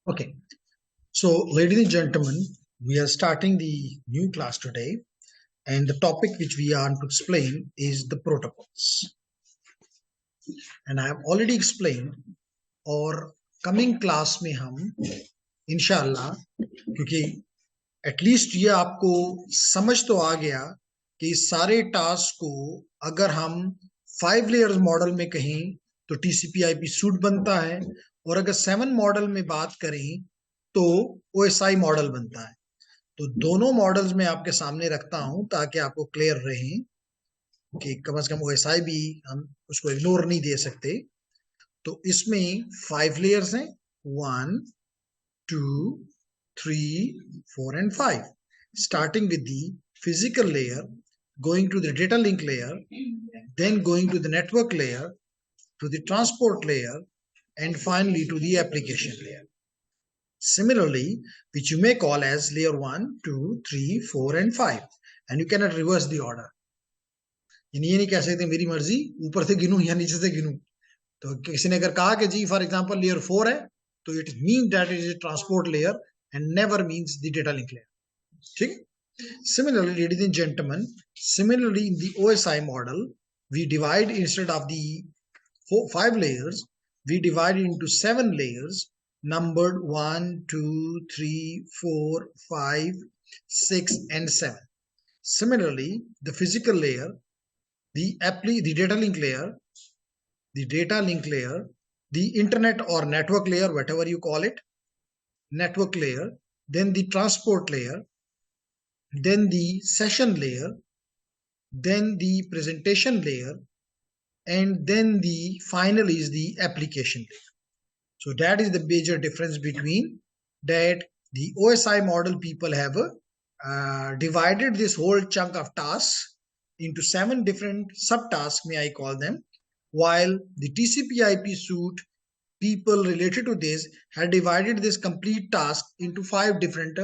Okay, so ladies and gentlemen, we are starting the new class today, and the topic which we are to explain is the protocols. And I have already explained, और coming class में हम इंशाल्लाह, क्योंकि at least ये आपको समझ तो आ गया कि इस सारे टास्क को अगर हम 5 लेयर्स मॉडल में कहें तो TCP/IP सूट बनता है, और अगर 7 मॉडल में बात करें तो OSI मॉडल बनता है। तो दोनों मॉडल्स में आपके सामने रखता हूं ताकि आपको क्लियर रहे कि कम से कम OSI भी हम उसको इग्नोर नहीं दे सकते। तो इसमें 5 लेयर्स हैं, 1 2 3 4 and 5, starting with the physical layer, going to the data link layer, then going to the network layer, to the transport layer, and finally to the application layer. Similarly, which you may call as layer 1, 2, 3, 4 and 5, and you cannot reverse the order. ये नहीं कह सकते मेरी मर्जी ऊपर से गिनूं या नीचे से गिनूं। तो किसी ने अगर कहा कि जी फॉर एग्जांपल लेयर 4 है तो it mean that is a transport layer and never means the data link layer. ठीक है? Similarly, ladies and gentlemen, similarly in the OSI model, we divide instead of the 5 layers, we divide into 7 layers numbered 1, 2, 3, 4, 5, 6 and 7. Similarly, the physical layer, the data link layer, the internet or network layer, whatever you call it, network layer, then the transport layer, then the session layer, then the presentation layer, and then the final is the application layer. So that is the major difference between that. The OSI model people have divided this whole chunk of tasks into 7 different subtasks, may I call them, while the TCP/IP suite people related to this had divided this complete task into 5 different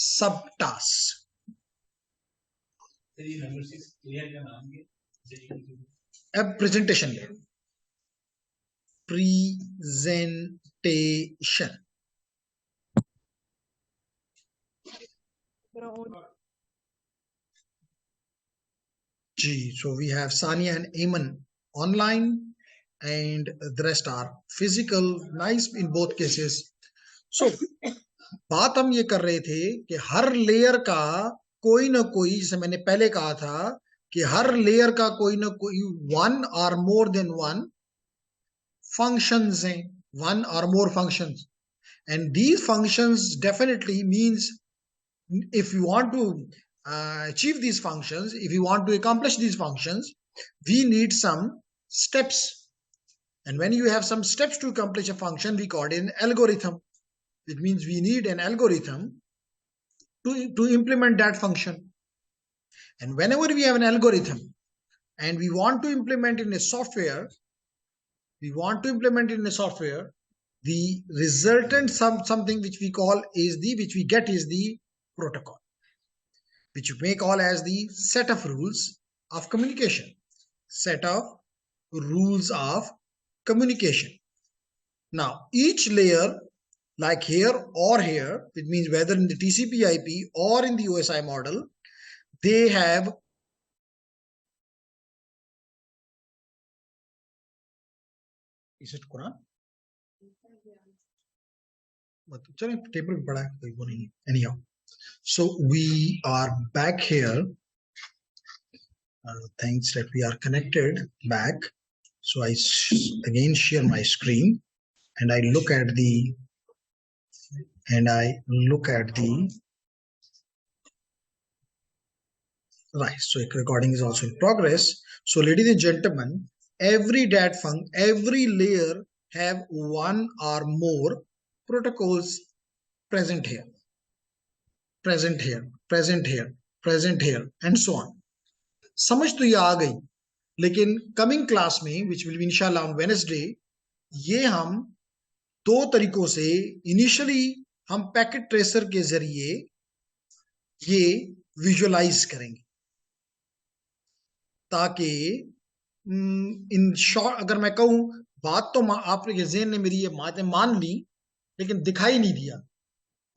subtasks. अब presentation layer. Presentation. So we have Sania and Ayman online, and the rest are physical. Nice in both cases. So बात हम ये कर रहे थे कि हर layer का कोई ना कोई, जैसे मैंने पहले कहा था कि हर लेयर का कोई ना कोई 1 or more than 1 functions हैं, 1 or more functions, and these functions definitely means if you want to achieve these functions, if you want to accomplish these functions, we need some steps, and when you have some steps to accomplish a function, we call it an algorithm. It means we need an algorithm to implement that function. And whenever we have an algorithm and we want to implement in a software, the resultant something which we call is which we get is the protocol, which you may call as the set of rules of communication. Now each layer, like here or here, it means whether in the TCP/IP or in the OSI model, they have is it Quran? Anyhow, so we are back here. Thanks that we are connected back. So I again share my screen and I look at the right. So recording is also in progress. So ladies and gentlemen, every layer have 1 or more protocols present here, and so on. समझ तो ये आ गई, लेकिन coming class में which will be इंशाल्लाह on Wednesday, ये हम 2 तरीकों से इनिशियली हम पैकेट ट्रेसर के जरिए ये विजुअलाइज करेंगे, ताकि इन शॉर्ट अगर मैं कहूं बात तो आपके ज़हन ने मेरी ये बातें मान ली लेकिन दिखाई नहीं दिया।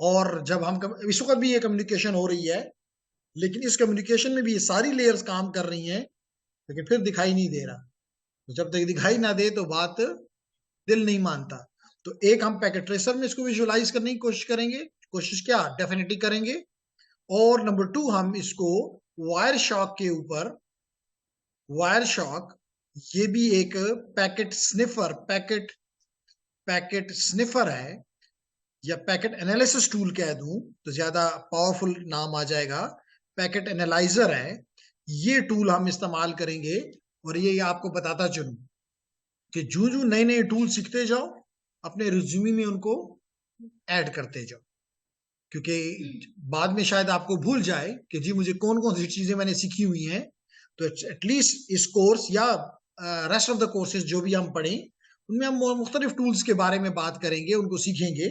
और जब हम इस वक्त भी ये कम्युनिकेशन हो रही है, लेकिन इस कम्युनिकेशन में भी ये सारी लेयर्स काम कर रही हैं, लेकिन फिर दिखाई नहीं दे रहा। तो जब तक दिखाई ना दे तो बात दिल नहीं मानता। तो एक हम पैकेट ट्रेसर में इसको विजुअलाइज करने की कोशिश करेंगे, कोशिश क्या डेफिनेटली करेंगे। और नंबर 2 हम इसको वायर शॉक के ऊपर, वायर शॉक ये भी एक पैकेट स्निफर है, या पैकेट एनालिसिस टूल कह दूं तो ज्यादा पावरफुल नाम आ जाएगा, पैकेट एनालाइजर है। ये टूल हम इस्तेमाल करेंगे। और ये आपको बताता चलूं कि जो जो नए नए टूल सीखते जाओ, अपने रिज्यूमे में उनको ऐड करते जाओ, क्योंकि बाद में शायद आपको भूल जाए कि जी मुझे कौन कौन सी चीजें मैंने सीखी हुई हैं। तो एटलीस्ट इस कोर्स या रेस्ट ऑफ द कोर्सेज जो भी हम पढ़ें, उनमें हम मुख्तलिफ टूल्स के बारे में बात करेंगे, उनको सीखेंगे।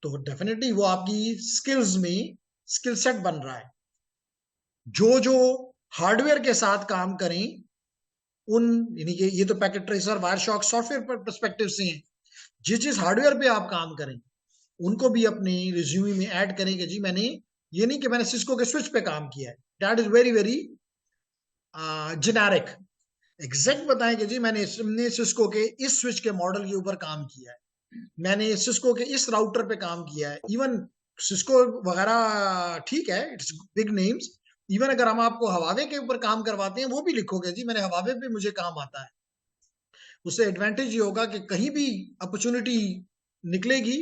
तो डेफिनेटली वो आपकी स्किल्स में स्किल सेट बन रहा है। जो जो हार्डवेयर के साथ काम करें उन, यानी कि ये तो packet tracer wire shock software पर पर्सपेक्टिव से हैं, जिस जिस हार्डवेयर पे आप काम करें उनको भी अपने रिज्यूमे में ऐड करें कि जी मैंने, ये नहीं कि मैंने सिस्को के स्विच पे काम किया है, that is very very generic. Exact बताएं कि जी मैंने सिस्को के इस स्विच के मॉडल के ऊपर काम किया है, मैंने सिस्को के इस राउटर पे काम किया है। इवन सिस्को वगैरह ठीक है, इट्स बिग नेम्स। इवन अगर हम आपको हवावे के ऊपर काम करवाते हैं वो भी लिखोगे जी मैंने हवावे पे मुझे काम आता है। उससे एडवांटेज ये होगा कि कहीं भी अपॉर्चुनिटी निकलेगी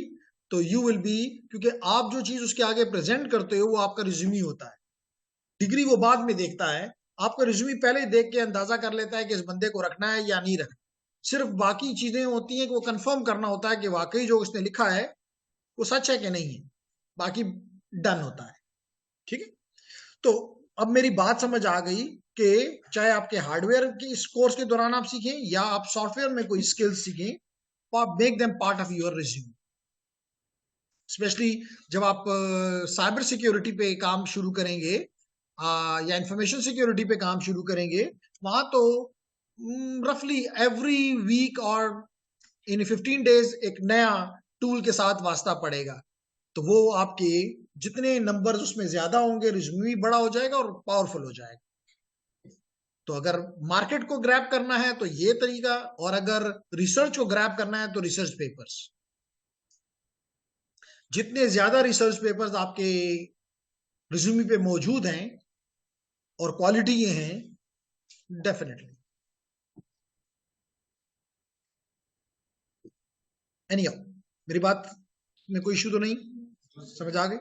तो यू विल बी, क्योंकि आप जो चीज उसके आगे प्रेजेंट करते हो वो आपका रिज्यूमे होता है। डिग्री वो बाद में देखता है, आपका रिज्यूमे पहले देख के अंदाजा कर लेता है कि इस बंदे को रखना है या नहीं रखना। सिर्फ बाकी चीजें होती हैं कि वो कंफर्म करना होता है कि वाकई जो उसने लिखा है वो सच है कि नहीं है, बाकी डन होता है। ठीक है, तो अब मेरी बात समझ आ गई कि चाहे आपके हार्डवेयर के इस कोर्स के दौरान आप सीखें या आप सॉफ्टवेयर में कोई स्किल सीखें, make them part of your resume. Specially जब आप साइबर सिक्योरिटी पे काम शुरू करेंगे या इंफॉर्मेशन सिक्योरिटी पे काम शुरू करेंगे, वहां तो रफली एवरी वीक और इन 15 डेज एक नया टूल के साथ वास्ता पड़ेगा। तो वो आपके जितने नंबर्स उसमें ज्यादा होंगे, रिज्यूमे भी बड़ा हो जाएगा और पावरफुल हो जाएगा। तो अगर मार्केट को ग्रैब करना है तो ये तरीका, और अगर रिसर्च को ग्रैब करना है तो रिसर्च पेपर्स। जितने ज्यादा रिसर्च पेपर्स आपके रिज्यूमे पे मौजूद हैं और क्वालिटी ये हैं, डेफिनेटली एनी मेरी बात में कोई इशू तो नहीं, समझ आ गई।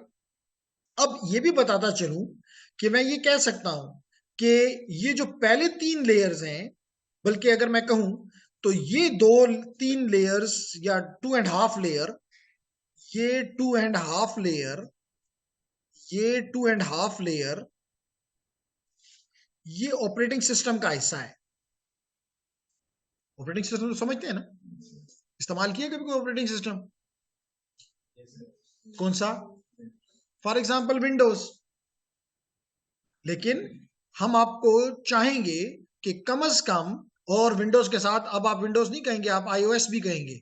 अब ये भी बताता चलूं कि मैं ये कह सकता हूं कि ये जो पहले 3 लेयर्स हैं, बल्कि अगर मैं कहूं तो ये 2-3 लेयर्स या 2.5 लेयर, ये 2.5 लेयर, ये 2.5 लेयर, ये ऑपरेटिंग सिस्टम का हिस्सा है। ऑपरेटिंग सिस्टम तो समझते हैं ना, इस्तेमाल किया कभी कोई ऑपरेटिंग सिस्टम? कौन सा? For example Windows. लेकिन हम आपको चाहेंगे कि कम से कम, और विंडोज के साथ अब आप विंडोज नहीं कहेंगे, आप आईओएस भी कहेंगे।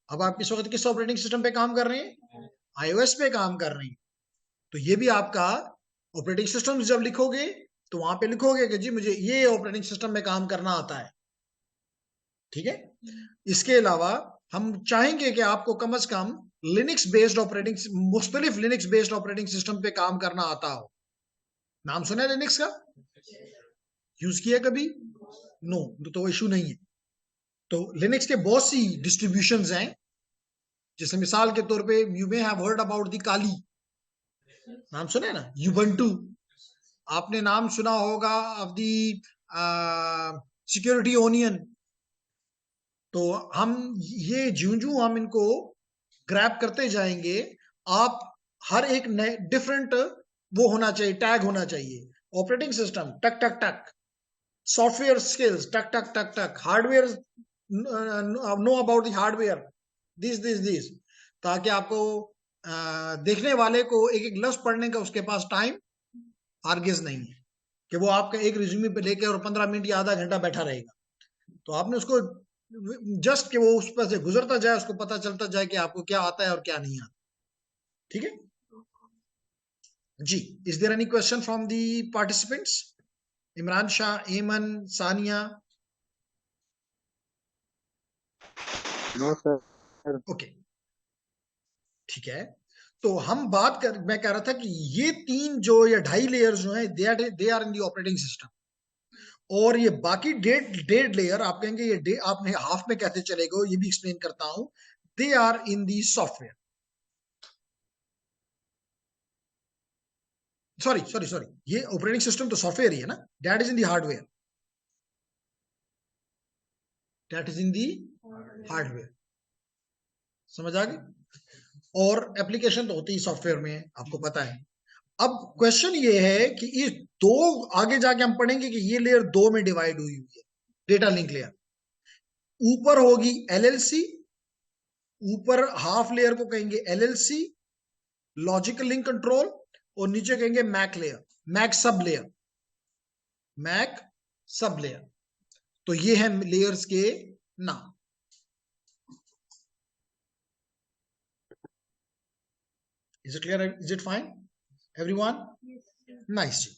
अब आप इस वक्त किस ऑपरेटिंग सिस्टम पे काम कर रहे हैं? आईओएस पे काम कर रहे हैं। तो ये भी आपका ऑपरेटिंग सिस्टम जब लिखोगे तो वहां पे लिखोगे कि जी मुझे ये ऑपरेटिंग सिस्टम में काम करना आता है। ठीक है, इसके अलावा हम चाहेंगे कि आपको कम से कम लिनक्स बेस्ड ऑपरेटिंग, मुख्तलिफ लिनक्स बेस्ड ऑपरेटिंग सिस्टम पे काम करना आता हो। नाम सुना है लिनक्स का? यूज किया कभी? नो, तो इशू नहीं है। तो लिनक्स के बहुत सी डिस्ट्रीब्यूशंस हैं, जैसे मिसाल के तौर पे you may have heard about the Kali, नाम सुना है ना? यूबंटू, आपने नाम सुना होगा ऑफ दी सिक्योरिटी ओनियन। तो हम ये जूं हम इनको ग्रैब करते जाएंगे, आप हर एक नए डिफरेंट वो होना चाहिए, टैग होना चाहिए। ऑपरेटिंग सिस्टम टक टक टक, सॉफ्टवेयर स्किल्स टक टक टक टक, hardware know about the hardware, this, ताकि आपको देखने वाले को एक एक लफ्ज पढ़ने का उसके पास टाइम आर्गिज नहीं है कि वो आपका एक रिज्यूमे पे लेके और 15 मिनट या आधा घंटा बैठा रहेगा। तो आपने उसको जस्ट कि वो उस पर से गुजरता जाए, उसको पता चलता जाए कि आपको क्या आता है और क्या नहीं आता। ठीक है जी। Is there any question from the participants? Imran Shah, Aiman, Sania? No sir. Okay ठीक है। तो हम बात कर, मैं कह रहा था कि ये 3 जो या 2.5 लेयर्स जो है they are in the operating system, और ये बाकी डेढ़ लेयर आप कहेंगे ये आपने हाफ में कैसे चलेगा, ये भी एक्सप्लेन करता हूं। They are in the software, sorry, ये ऑपरेटिंग सिस्टम तो सॉफ्टवेयर ही है ना, that is in the hardware, that is in the hardware. समझ आ गई? और एप्लीकेशन तो होती ही सॉफ्टवेयर में है, आपको पता है। अब क्वेश्चन ये है कि ये दो, आगे जाके हम पढ़ेंगे कि ये लेयर 2 में डिवाइड हुई हुई है, डेटा लिंक लेयर। ऊपर होगी एलएलसी, ऊपर हाफ लेयर को कहेंगे एलएलसी, लॉजिकल लिंक कंट्रोल, और नीचे कहेंगे MAC layer, MAC sub layer, MAC sub layer. तो ये है लेयर्स के नाम। Is it clear? Is it fine everyone? Nice जी।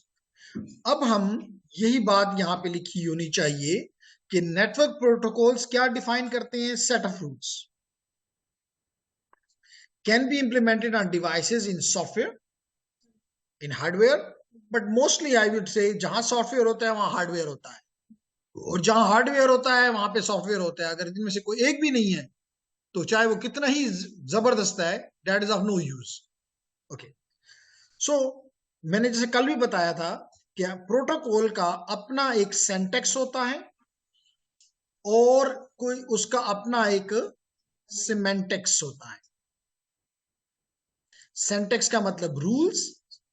अब हम, यही बात यहां पे लिखी होनी चाहिए कि नेटवर्क प्रोटोकॉल्स क्या डिफाइन करते हैं? Set of rules can be implemented on devices in software, in hardware, but mostly I would say जहां सॉफ्टवेयर होता है वहां हार्डवेयर होता है, और जहां हार्डवेयर होता है वहां पे सॉफ्टवेयर होता है। अगर इनमें से कोई एक भी नहीं है तो चाहे वो कितना ही जबरदस्त है, that is of no use. Okay, so मैंने जैसे कल भी बताया था कि प्रोटोकॉल का अपना एक सेंटेक्स होता है और कोई उसका अपना एक सिमेंटेक्स होता है। सेंटेक्स का मतलब रूल्स,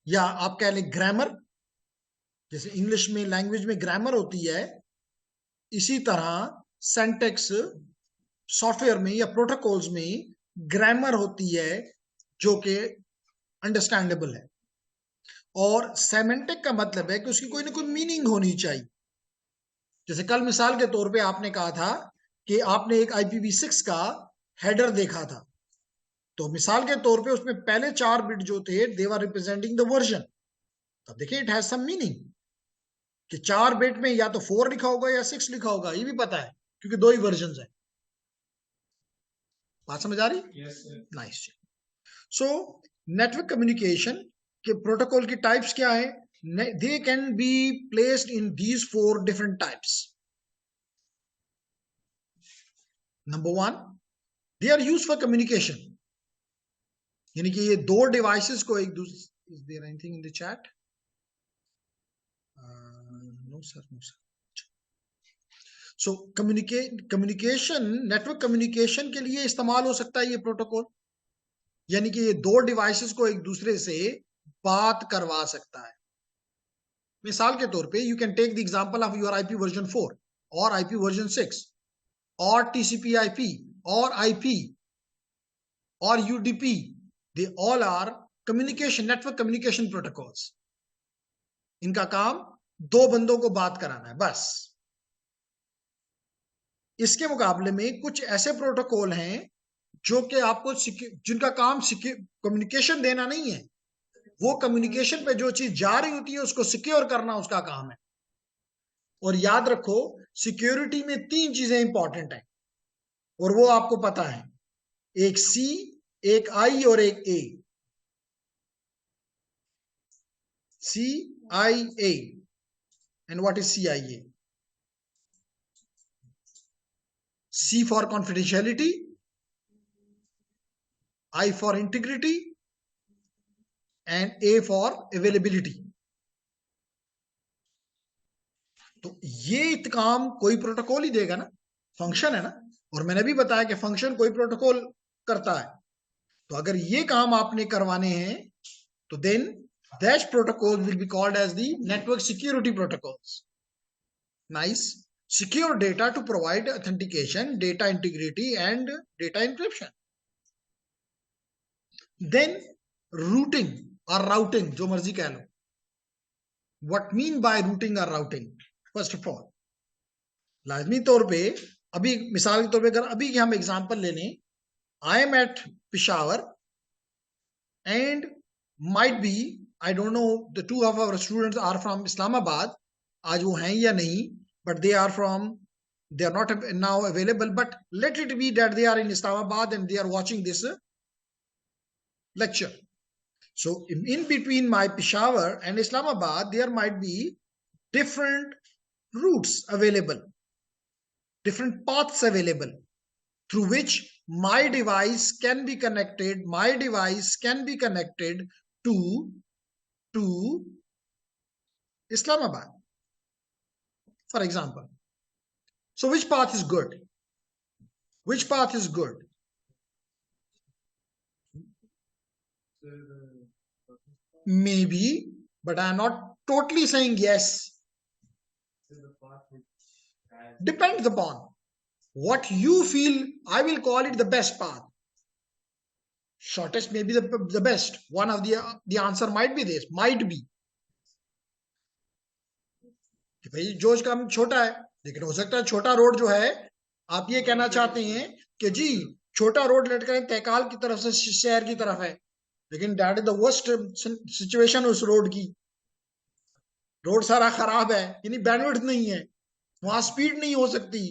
या आप कह लें ग्रामर, जैसे इंग्लिश में लैंग्वेज में ग्रामर होती है, इसी तरह सेंटेक्स सॉफ्टवेयर में या प्रोटोकॉल्स में ग्रामर होती है जो कि अंडरस्टैंडेबल है। और सेमेंटिक का मतलब है कि उसकी कोई ना कोई मीनिंग होनी चाहिए। जैसे कल मिसाल के तौर पे आपने कहा था कि आपने एक IPv6 का हेडर देखा था, तो मिसाल के तौर पे उसमें पहले 4 बिट जो थे दे वर रिप्रेजेंटिंग द वर्जन। तब देखिए इट हैज सम मीनिंग कि 4 बिट में या तो 4 लिखा होगा या 6 लिखा होगा, ये भी पता है क्योंकि 2 ही वर्जन है। बात समझ आ रही? Yes sir. Nice. So network communication के प्रोटोकॉल की टाइप्स क्या है? They can be placed in these 4 different types. Number 1, they are used for communication, यानी कि ये 2 डिवाइसेस को एक दूसरे, is there anything in the chat? No sir, no sir. So communication, network communication के लिए इस्तेमाल हो सकता है ये प्रोटोकॉल, यानी कि ये 2 डिवाइसेस को एक दूसरे से बात करवा सकता है। मिसाल के तौर पे you can take the example of your IP version 4 और IP वर्जन 6 और TCP/IP और IP और UDP, they all are communication, network communication protocols. इनका काम 2 बंदों को बात कराना है बस। इसके मुकाबले में कुछ ऐसे प्रोटोकॉल हैं जो कि आपको जिनका काम कम्युनिकेशन देना नहीं है, वो कम्युनिकेशन पे जो चीज जा रही होती है उसको सिक्योर करना उसका काम है। और याद रखो, सिक्योरिटी में 3 चीजें इंपॉर्टेंट हैं और वो आपको पता है, एक C, एक I और एक A। CIA, and what is CIA? C for confidentiality, I for integrity, and A for availability. तो ये काम कोई प्रोटोकॉल ही देगा ना, फंक्शन है ना। और मैंने भी बताया कि फंक्शन कोई प्रोटोकॉल करता है। तो अगर ये काम आपने करवाने हैं तो then that protocol will be called as the network security protocols. Nice. Secure data to provide authentication, data integrity, and data encryption. Then routing or routing, जो मर्जी कह लो। What mean by routing or routing? First of all, लाजमी तौर पे अभी मिसाल के तौर पे अगर अभी की हम एग्जांपल ले लें, I am at Peshawar and might be, I don't know, the two of our students are from Islamabad, आज वो हैं या नहीं, but they are from, they are not now available, but let it be that they are in Islamabad and they are watching this lecture. So in between my Peshawar and Islamabad there might be different routes available, different paths available through which my device can be connected to Islamabad, for example. So which path is good? Which path is good? Maybe, but I am not totally saying yes. Depends upon what you feel. I will call it the best path. Shortest may be the best. One of the answer might be this, might be कि भाई जोश का छोटा है, लेकिन हो सकता है छोटा रोड जो है, आप ये कहना चाहते हैं कि जी छोटा रोड लटका तहकाल की तरफ से शहर की तरफ है, लेकिन that is the worst situation उस रोड की, रोड सारा खराब है, यानी बैंडविड्थ नहीं है, वहां स्पीड नहीं हो सकती।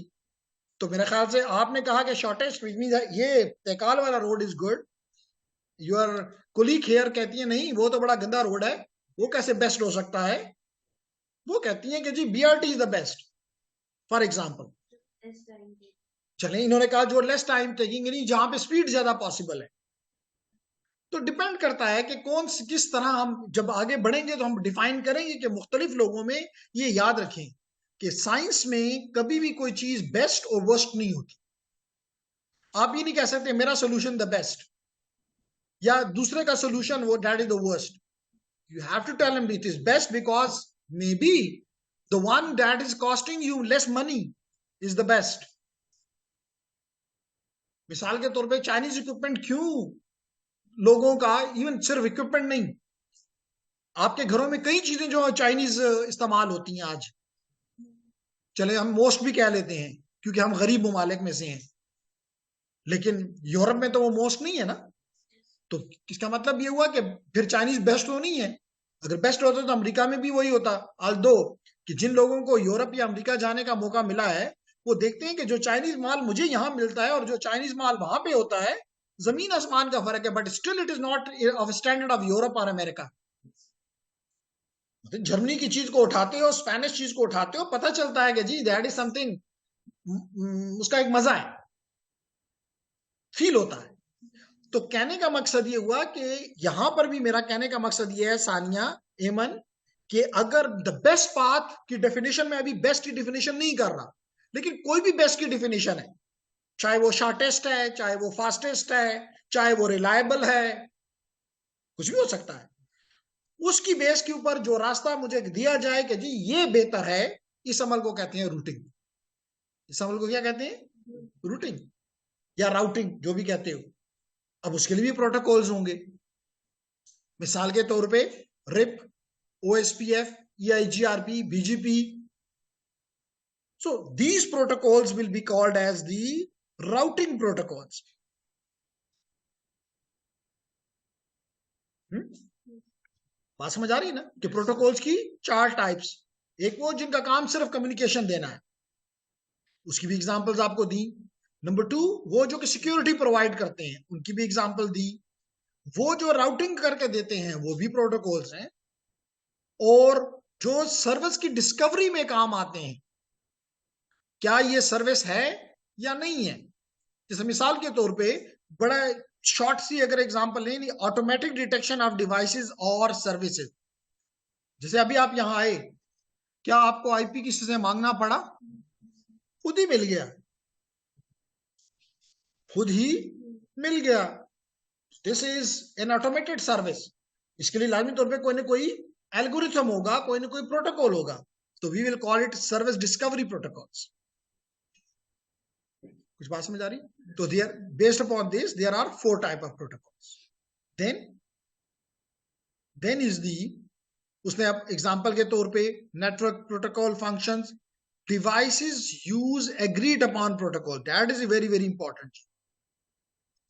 तो मेरे ख्याल से आपने कहा कि शॉर्टेस्ट ये तहकाल वाला road is good, your colleague here कहती है नहीं वो तो बड़ा गंदा रोड है, वो कैसे बेस्ट हो सकता है, वो कहती है कि जी BRT is the best for example. चलें, इन्होंने कहा जो लेस टाइम टेकिंग, यानी जहां पे स्पीड ज्यादा पॉसिबल है। तो डिपेंड करता है कि कौन किस तरह हम जब आगे बढ़ेंगे तो हम डिफाइन करेंगे कि मुख्तलिफ लोगों में ये याद रखें कि साइंस में कभी भी कोई चीज बेस्ट और वर्स्ट नहीं होती। आप ये नहीं कह सकते मेरा सोल्यूशन द बेस्ट या दूसरे का सोल्यूशन वो that is the worst. You have to tell him it is best because may be the one that is costing you less money is the best. मिसाल के तौर पे चाइनीज इक्विपमेंट क्यों लोगों का, इवन सिर्फ इक्विपमेंट नहीं, आपके घरों में कई चीजें जो चाइनीज इस्तेमाल होती हैं आज, चले हम मोस्ट भी कह लेते हैं क्योंकि हम गरीब ममालिक में से हैं, लेकिन यूरोप में तो वो मोस्ट नहीं है ना। तो इसका मतलब ये हुआ कि फिर चाइनीज बेस्ट तो नहीं है। अगर बेस्ट होता तो अमेरिका में भी वही होता। आल्दो कि जिन लोगों को यूरोप या अमेरिका जाने का मौका मिला है वो देखते हैं कि जो चाइनीज माल मुझे यहाँ मिलता है और जो चाइनीज माल वहां पे होता है, जमीन आसमान का फर्क है, but still it is not of standard of Europe और अमेरिका। जर्मनी की चीज को उठाते हो, स्पेनिश चीज को उठाते हो, पता चलता है कि जी दैट इज समथिंग, उसका एक मजा है, फील होता है। तो कहने का मकसद ये हुआ कि यहां पर भी मेरा कहने का मकसद ये है सानिया एमन कि अगर द बेस्ट पाथ की डेफिनेशन में, अभी बेस्ट की डेफिनेशन नहीं कर रहा, लेकिन कोई भी बेस्ट की डेफिनेशन है, चाहे वो शॉर्टेस्ट है, चाहे वो फास्टेस्ट है, चाहे वो रिलायबल है, कुछ भी हो सकता है, उसकी बेस के ऊपर जो रास्ता मुझे दिया जाए कि जी ये बेहतर है, इस अमल को कहते हैं रूटिंग। इस अमल को क्या कहते हैं? रूटिंग या राउटिंग, जो भी कहते हो। अब उसके लिए भी प्रोटोकॉल्स होंगे, मिसाल के तौर पे RIP, OSPF, EIGRP, BGP. So these protocols will be called as the routing protocols. बात समझ आ रही है ना कि प्रोटोकॉल्स की 4 टाइप्स। एक वो जिनका काम सिर्फ कम्युनिकेशन देना है, उसकी भी एग्जांपल्स आपको दी। नंबर 2 वो जो कि सिक्योरिटी प्रोवाइड करते हैं, उनकी भी एग्जांपल दी। वो जो राउटिंग करके देते हैं वो भी प्रोटोकॉल्स हैं, और जो सर्विस की डिस्कवरी में काम आते हैं, क्या ये सर्विस है या नहीं है। जैसे मिसाल के तौर पे बड़ा शॉर्ट सी अगर एग्जांपल लें, ऑटोमेटिक डिटेक्शन ऑफ डिवाइसेस और सर्विसेज। जैसे अभी आप यहां आए, क्या आपको आईपी किसी से मांगना पड़ा? खुद ही मिल गया, खुद ही मिल गया। This is N automated service. इसके लिए लाजमी तौर पे कोई ना कोई एल्गोरिथम होगा, कोई ना कोई प्रोटोकॉल होगा, तो we will call it service discovery protocols. कुछ बात समझ आ रही? तो there based upon this there are 4 type of protocols. Then is the, उसने अब एग्जांपल के तौर पे network protocol functions, devices use agreed upon protocol. That is very very important.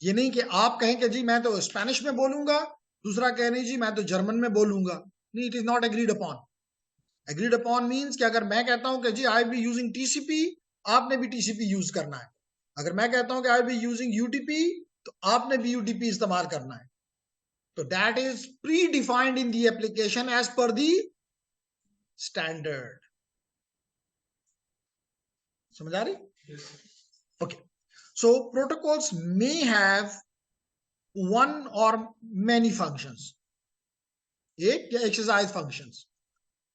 ये नहीं कि आप कहें कि जी मैं तो स्पेनिश में बोलूंगा, दूसरा कह नहीं जी मैं तो जर्मन में बोलूंगा. नहीं, it is not agreed upon. Agreed upon means कि अगर मैं कहता हूं कि जी आई बी यूजिंग टीसीपी, आपने भी टीसीपी यूज करना है. अगर मैं कहता हूं कि आई बी यूजिंग यूटीपी, तो आपने भी यूटीपी इस्तेमाल करना है. तो that is pre defined in the application as per the standard. समझ आ रही? Okay. So protocols may have one or many functions. एक या एक्सरसाइज फंक्शंस.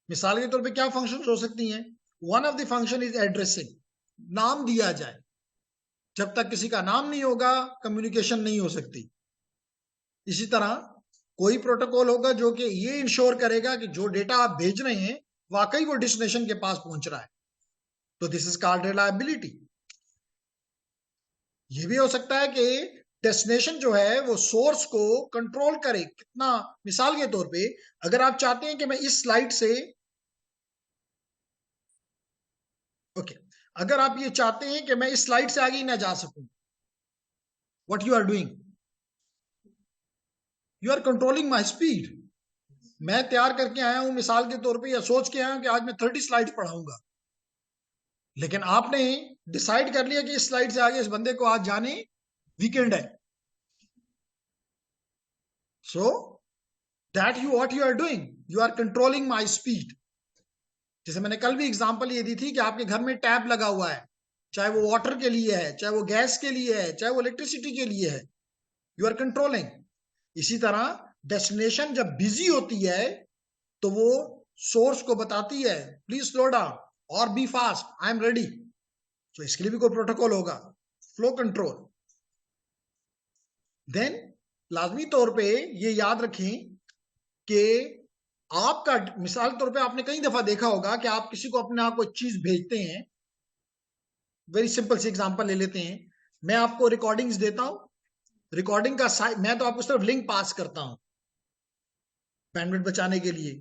मिसाल के तौर पे क्या फंक्शंस हो सकती हैं? One of the function is addressing. नाम दिया जाए. जब तक किसी का नाम नहीं होगा कम्युनिकेशन नहीं हो सकती. इसी तरह कोई प्रोटोकॉल होगा जो कि ये इंश्योर करेगा कि जो डेटा आप भेज रहे हैं वाकई वो डेस्टिनेशन के पास पहुंच रहा है. तो दिस इज कॉल्ड रिलायबिलिटी. ये भी हो सकता है कि डेस्टिनेशन जो है वो सोर्स को कंट्रोल करे कितना. मिसाल के तौर पे अगर आप चाहते हैं कि मैं इस स्लाइड से अगर आप ये चाहते हैं कि मैं इस स्लाइड से आगे ही ना जा सकूं, what you are doing? You are controlling my speed. मैं तैयार करके आया हूं मिसाल के तौर पे या सोच के आया हूं कि आज मैं 30 स्लाइड पढ़ाऊंगा, लेकिन आपने डिसाइड कर लिया कि इस स्लाइड से आगे इस बंदे को आज जाने वीकेंड है. So that you what you are doing, you are controlling my speed. जैसे मैंने कल भी एग्जांपल ये दी थी कि आपके घर में टैप लगा हुआ है, चाहे वो वाटर के लिए है, चाहे वो गैस के लिए है, चाहे वो इलेक्ट्रिसिटी के लिए है. You are controlling. इसी तरह डेस्टिनेशन जब बिजी होती है तो वो सोर्स को बताती है प्लीज स्लो डाउन और be fast, I am ready. तो इसके लिए भी कोई प्रोटोकॉल होगा, फ्लो कंट्रोल. देन लाजमी तौर पे ये याद रखें कि आपका मिसाल के तौर पे आपने कई दफा देखा होगा कि आप किसी को अपने आप को चीज भेजते हैं. वेरी सिंपल सी एग्जांपल ले लेते हैं. मैं आपको रिकॉर्डिंग्स देता हूं, रिकॉर्डिंग का मैं तो आपको सिर्फ लिंक पास करता हूं बैंडविड्थ बचाने के लिए.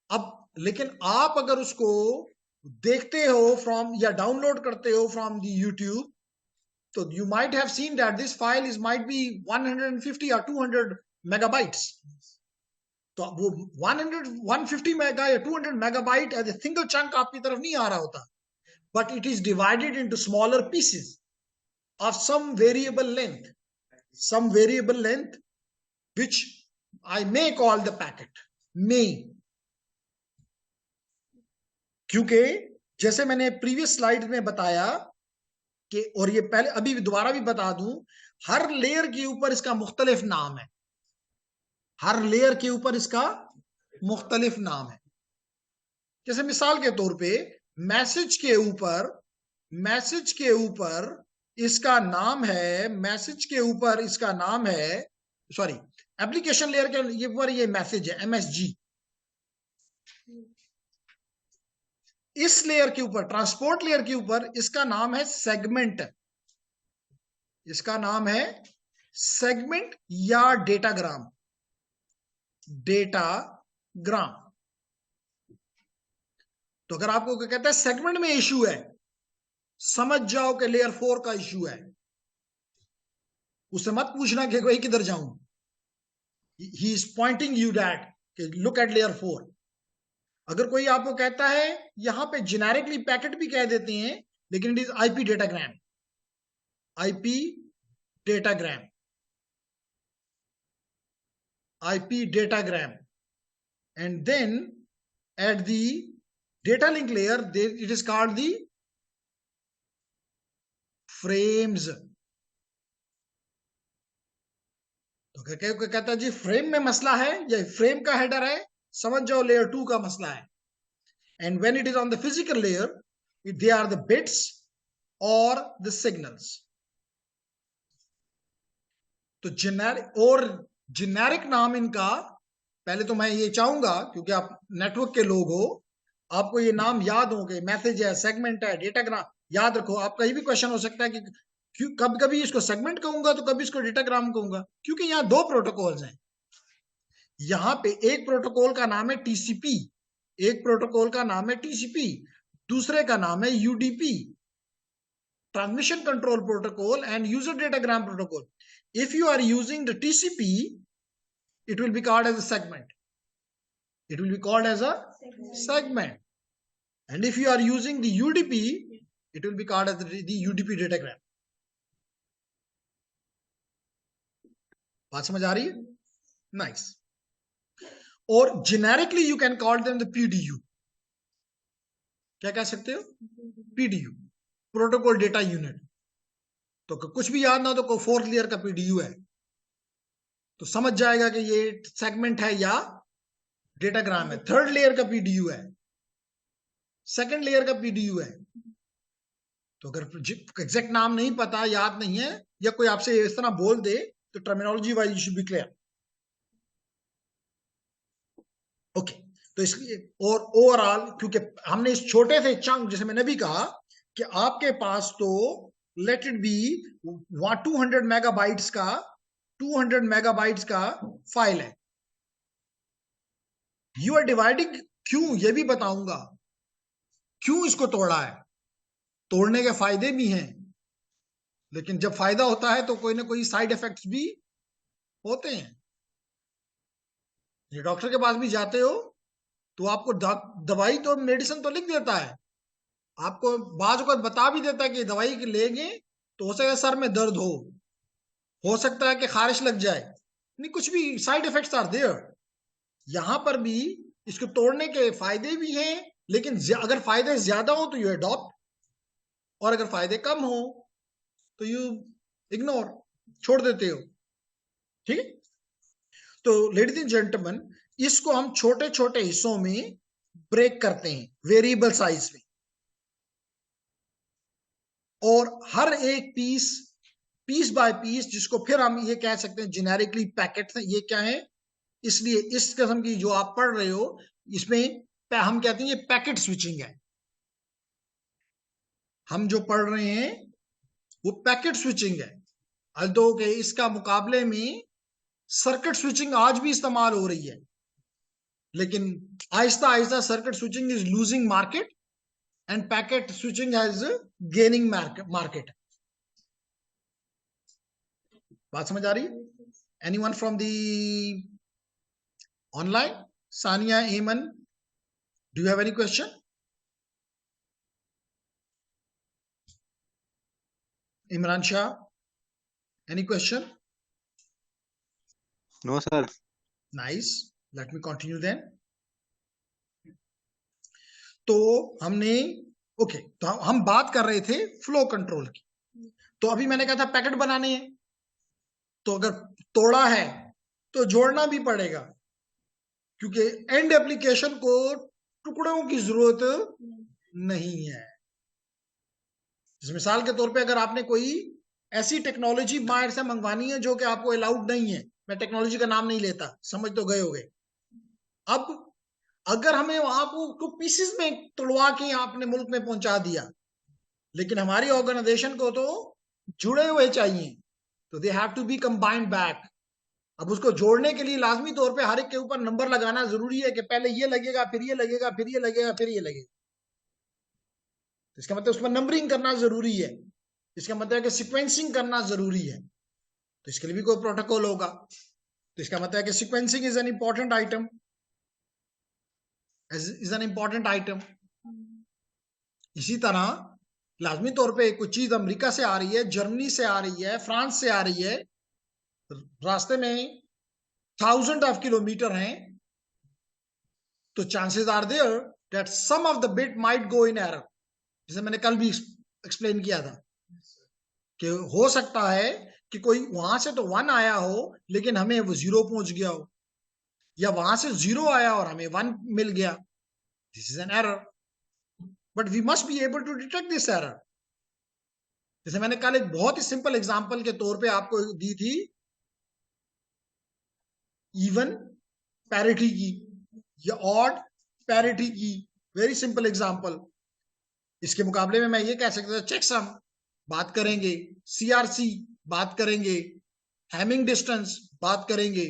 अब लेकिन आप अगर उसको देखते हो फ्रॉम या डाउनलोड करते हो फ्रॉम द यूट्यूब, तो you might have seen that this file is might be 150 or 200 megabytes. तो वो 100 150 मेगा या 200 megabyte as a single chunk आपकी तरफ नहीं आ रहा होता, but it is divided into smaller pieces of some variable length which I may call the packet. may. क्योंकि जैसे मैंने प्रीवियस स्लाइड में बताया कि, और ये पहले अभी दोबारा भी बता दूं, हर लेयर के ऊपर इसका मुख्तलिफ नाम है. हर लेयर के ऊपर इसका मुख्तलिफ नाम है. जैसे मिसाल के तौर पे मैसेज के ऊपर इसका नाम है, मैसेज के ऊपर इसका नाम है, सॉरी एप्लीकेशन लेयर के ऊपर ये मैसेज है MSG. इस लेयर के ऊपर ट्रांसपोर्ट लेयर के ऊपर इसका नाम है सेगमेंट. इसका नाम है सेगमेंट या डेटाग्राम. तो अगर आपको कहता है सेगमेंट में इशू है, समझ जाओ कि लेयर 4 का इशू है. उससे मत पूछना कि भाई किधर जाऊं. He is pointing you that look at layer 4. अगर कोई आपको कहता है, यहां पे जेनेरिकली पैकेट भी कह देते हैं, लेकिन it is IP datagram. And then at the data link layer it is called the frames. तो कहता है जी फ्रेम में मसला है या फ्रेम का हेडर है, समझ जाओ लेयर 2 का मसला है. And when it is on the physical layer they are the bits और द सिग्नल्स. तो जेनेरिक नाम इनका, पहले तो मैं ये चाहूंगा क्योंकि आप नेटवर्क के लोग हो, आपको ये नाम याद होंगे. मैसेज है, सेगमेंट है, डेटाग्राम. याद रखो, आप कहीं भी क्वेश्चन हो सकता है कि कभी कभी इसको सेगमेंट कहूंगा तो कभी इसको डेटाग्राम कहूंगा, क्योंकि यहाँ 2 प्रोटोकॉल्स हैं. यहाँ पे एक प्रोटोकॉल का नाम है टीसीपी, दूसरे का नाम है UDP, transmission control protocol and user datagram protocol. If you are using the TCP, it will be called as a segment. It will be called as a segment. And if you are using the UDP, it will be called as the UDP datagram. बात समझ आ रही है? Nice. और generically you can call them the PDU. क्या कह सकते हो? PDU, Protocol Data Unit. तो कुछ भी याद ना हो तो 4th लेयर का PDU है, तो समझ जाएगा कि ये सेगमेंट है या डेटाग्राम है. 3rd लेयर का PDU है, 2nd लेयर का PDU है. तो अगर एग्जैक्ट नाम नहीं पता, याद नहीं है, या कोई आपसे इस तरह बोल दे, तो terminology wise you should be clear. Okay, तो इसलिए और ओवरऑल, क्योंकि हमने इस छोटे से चंक, जैसे मैंने भी कहा कि आपके पास तो लेट इट बी 200 मेगाबाइट्स का 200 मेगाबाइट्स का फाइल है. यू आर डिवाइडिंग, क्यों ये भी बताऊंगा, क्यों इसको तोड़ा है. तोड़ने के फायदे भी हैं, लेकिन जब फायदा होता है तो कोई ना कोई साइड इफेक्ट्स भी होते हैं. ये डॉक्टर के पास भी जाते हो तो आपको दवाई तो मेडिसिन तो लिख देता है, आपको बाज को बता भी देता है कि दवाई लेंगे तो हो सकता है सर में दर्द हो सकता है कि खारिश लग जाए, नहीं कुछ भी साइड इफेक्ट्स आर देयर. यहां पर भी इसको तोड़ने के फायदे भी हैं, लेकिन अगर फायदे ज्यादा हो तो यू अडॉप्ट, और अगर फायदे कम हो तो यू इग्नोर, छोड़ देते हो. ठीक है. तो लेडीज एंड जेंटलमैन, इसको हम छोटे छोटे हिस्सों में ब्रेक करते हैं, वेरिएबल साइज में, और हर एक पीस बाय पीस, जिसको फिर हम ये कह सकते हैं जेनेरिकली पैकेट्स हैं. ये क्या है? इसलिए इस किस्म की जो आप पढ़ रहे हो, इसमें हम कहते हैं ये पैकेट स्विचिंग है. हम जो पढ़ रहे हैं वो पैकेट स्विचिंग है. अल्दो के इसका मुकाबले में सर्किट स्विचिंग आज भी इस्तेमाल हो रही है, लेकिन आहिस्ता आहिस्ता circuit switching is losing market and packet switching has gaining market. बात समझ आ रही है? Anyone from the online? Sania, Aiman, do you have any question? Imran Shah, any question? No, sir. Nice, let me continue then. तो हमने ओके, तो हम बात कर रहे थे फ्लो कंट्रोल की. तो अभी मैंने कहा था पैकेट बनाने हैं, तो अगर तोड़ा है तो जोड़ना भी पड़ेगा, क्योंकि एंड एप्लीकेशन को टुकड़ों की जरूरत नहीं है. मिसाल के तौर पे अगर आपने कोई ऐसी टेक्नोलॉजी बाहर से मंगवानी है जो कि आपको अलाउड नहीं है, मैं टेक्नोलॉजी का नाम नहीं लेता, समझ तो गए होगे. अब अगर हमें आपको पीसेस में तोड़वा के आपने मुल्क में पहुंचा दिया, लेकिन हमारी ऑर्गेनाइजेशन को तो जुड़े हुए चाहिए, तो they have to be combined back. अब उसको जोड़ने के लिए लाजमी तौर पे हर एक के ऊपर नंबर लगाना जरूरी है कि पहले ये लगेगा, फिर ये लगेगा, फिर ये लगेगा, फिर ये लगेगा. तो इसका मतलब उसमें नंबरिंग करना जरूरी है, इसका मतलब है कि सीक्वेंसिंग करना जरूरी है. तो इसके लिए भी कोई प्रोटोकॉल होगा. तो इसका मतलब है कि sequencing is an important item, is an important item. इसी तरह लाजमी तौर पे कोई चीज अमेरिका से आ रही है, जर्मनी से आ रही है, फ्रांस से आ रही है, रास्ते में 1000 ऑफ किलोमीटर हैं, तो chances are there that some of the bit might go in error. जैसे मैंने कल भी एक्सप्लेन किया था कि हो सकता है कि कोई वहां से तो 1 आया हो लेकिन हमें वो 0 पहुंच गया हो, या वहां से 0 आया और हमें 1 मिल गया. This is an error, but we must be able to detect this error. जैसे मैंने कल एक बहुत ही सिंपल एग्जांपल के तौर पे आपको दी थी, इवन पैरिटी की या ऑड पैरिटी की, वेरी सिंपल एग्जांपल. इसके मुकाबले में मैं ये कह सकता था चेकसम बात करेंगे, सीआरसी बात करेंगे, हैमिंग डिस्टेंस बात करेंगे.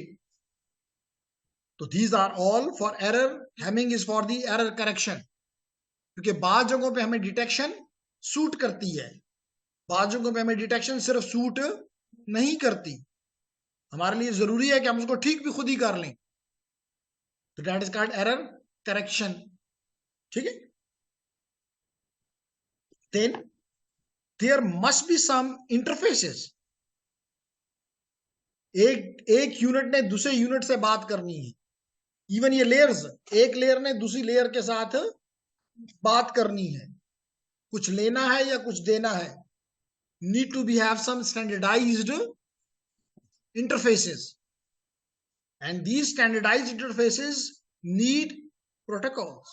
तो these are all for error. Hamming is for the error correction. क्योंकि बाद जगहों पे हमें डिटेक्शन सूट करती है, बाद जगहों पे हमें डिटेक्शन सिर्फ सूट नहीं करती, हमारे लिए जरूरी है कि हम उसको ठीक भी खुद ही कर लें, तो that is called error correction. ठीक है, then there must be some interfaces. एक यूनिट ने दूसरे यूनिट से बात करनी है, इवन ये लेयर्स, एक लेयर ने दूसरी लेयर के साथ बात करनी है, कुछ लेना है या कुछ देना है, need to be have some standardised interfaces, and these standardized interfaces need protocols।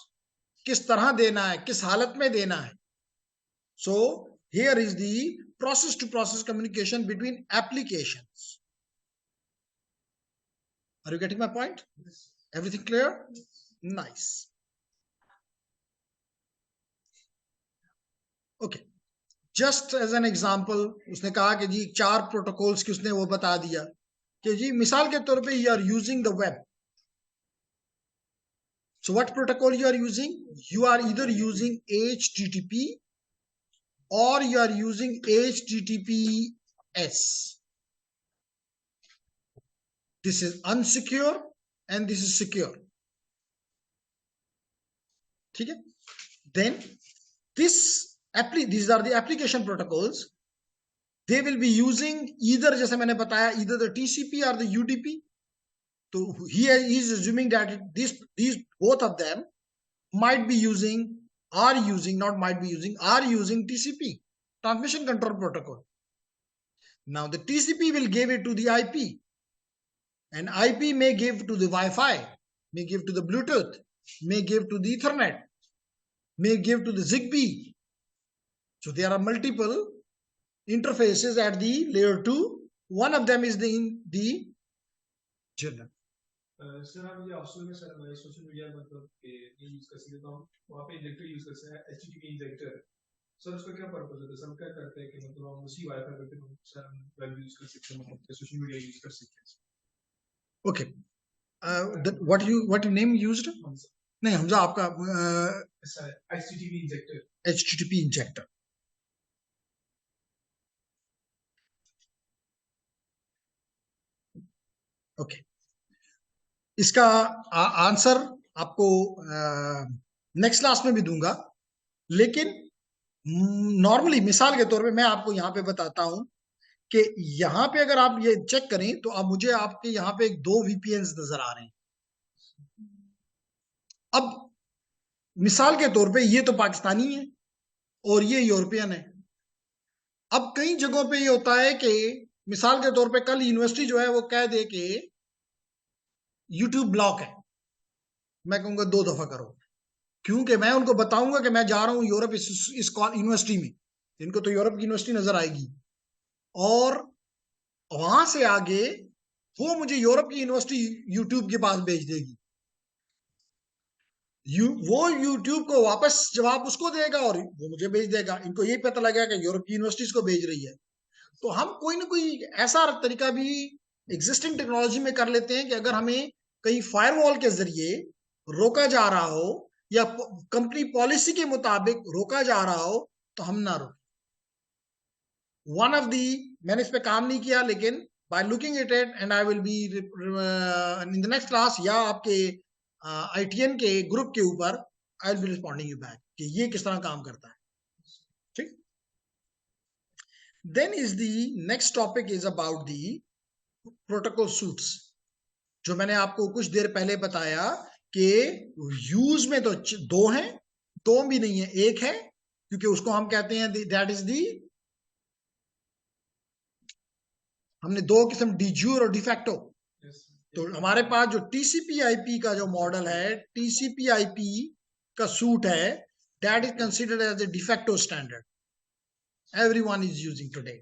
किस तरह देना है, किस हालत में देना है। So here is the process to process communication between applications। Are you getting my point? Everything clear? Nice। Okay, just as an example, उसने कहा कि जी 4 प्रोटोकॉल्स की उसने वो बता दिया कि जी मिसाल के तौर पे you are using the web। So what protocol you are using? You are either using HTTP or you are using HTTPS। This is unsecure and this is secure। ठीक है, then these are the application protocols। they will be using either, जैसे मैंने बताया, either the TCP or the UDP। तो he is assuming that these both of them might be using, are using, not might be using, are using TCP, transmission control protocol। now the TCP will give it to the IP, and IP may give to the Wi-Fi, may give to the Bluetooth, may give to the Ethernet, may give to the Zigbee। So there are multiple interfaces at the layer 2। one of them is the general। Sir आप मुझे option में sir हमारे social media मतलब नहीं use कर सकते, तो हम वहाँ पे इंजेक्टर यूज कर सकते हैं, HTTP इंजेक्टर। सर उसका क्या पर्पस होता है? सब क्या करते हैं कि मतलब हम उसी वाईफाई पे फिर सर हम वेब यूज कर सकते हैं, मतलब सोशल मीडिया यूज कर सकते हैं। Okay, what you name used? नहीं हमजा आपका sir HTTP injector. HTTP injector. Okay, इसका आंसर आपको नेक्स्ट क्लास में भी दूंगा, लेकिन नॉर्मली मिसाल के तौर पे मैं आपको यहाँ पे बताता हूं कि यहाँ पे अगर आप ये चेक करें तो अब मुझे आपके यहाँ पे 2 VPNs नजर आ रहे हैं। अब मिसाल के तौर पे ये तो पाकिस्तानी है और ये यूरोपियन है। अब कई जगहों पे ये होता है कि मिसाल के तौर पे कल यूनिवर्सिटी जो है वो कह दे कि यूट्यूब ब्लॉक है, मैं कहूंगा 2 दफा करो, क्योंकि मैं उनको बताऊंगा कि मैं जा रहा हूं यूरोप इस यूनिवर्सिटी में, इनको तो यूरोप की यूनिवर्सिटी नजर आएगी, और वहां से आगे वो मुझे यूरोप की यूनिवर्सिटी यूट्यूब के पास भेज देगी। वो यूट्यूब को वापस जवाब उसको देगा और वो मुझे भेज देगा। इनको यही पता लगा कि यूरोप की यूनिवर्सिटीज को भेज रही है। तो हम कोई ना कोई ऐसा तरीका भी एग्जिस्टिंग टेक्नोलॉजी में कर लेते हैं कि अगर हमें कहीं फायरवॉल के जरिए रोका जा रहा हो या कंपनी पॉलिसी के मुताबिक रोका जा रहा हो तो हम ना रोकें। वन ऑफ दी, मैंने इस पे काम नहीं किया, लेकिन by looking at it and I will be in the next class या आपके ITN के ग्रुप के ऊपर I will be responding you back कि ये किस तरह काम करता है। ठीक, then is the next topic is about the protocol suites, जो मैंने आपको कुछ देर पहले बताया कि यूज में तो 2 हैं, 2 भी नहीं है, 1 है, क्योंकि उसको हम कहते हैं दैट इज दी, हमने 2 किस्म डी ज्यूर और डिफैक्टो। तो हमारे पास जो TCP/IP का जो मॉडल है, TCP/IP का सूट है, that is considered as the de facto standard, everyone is using today,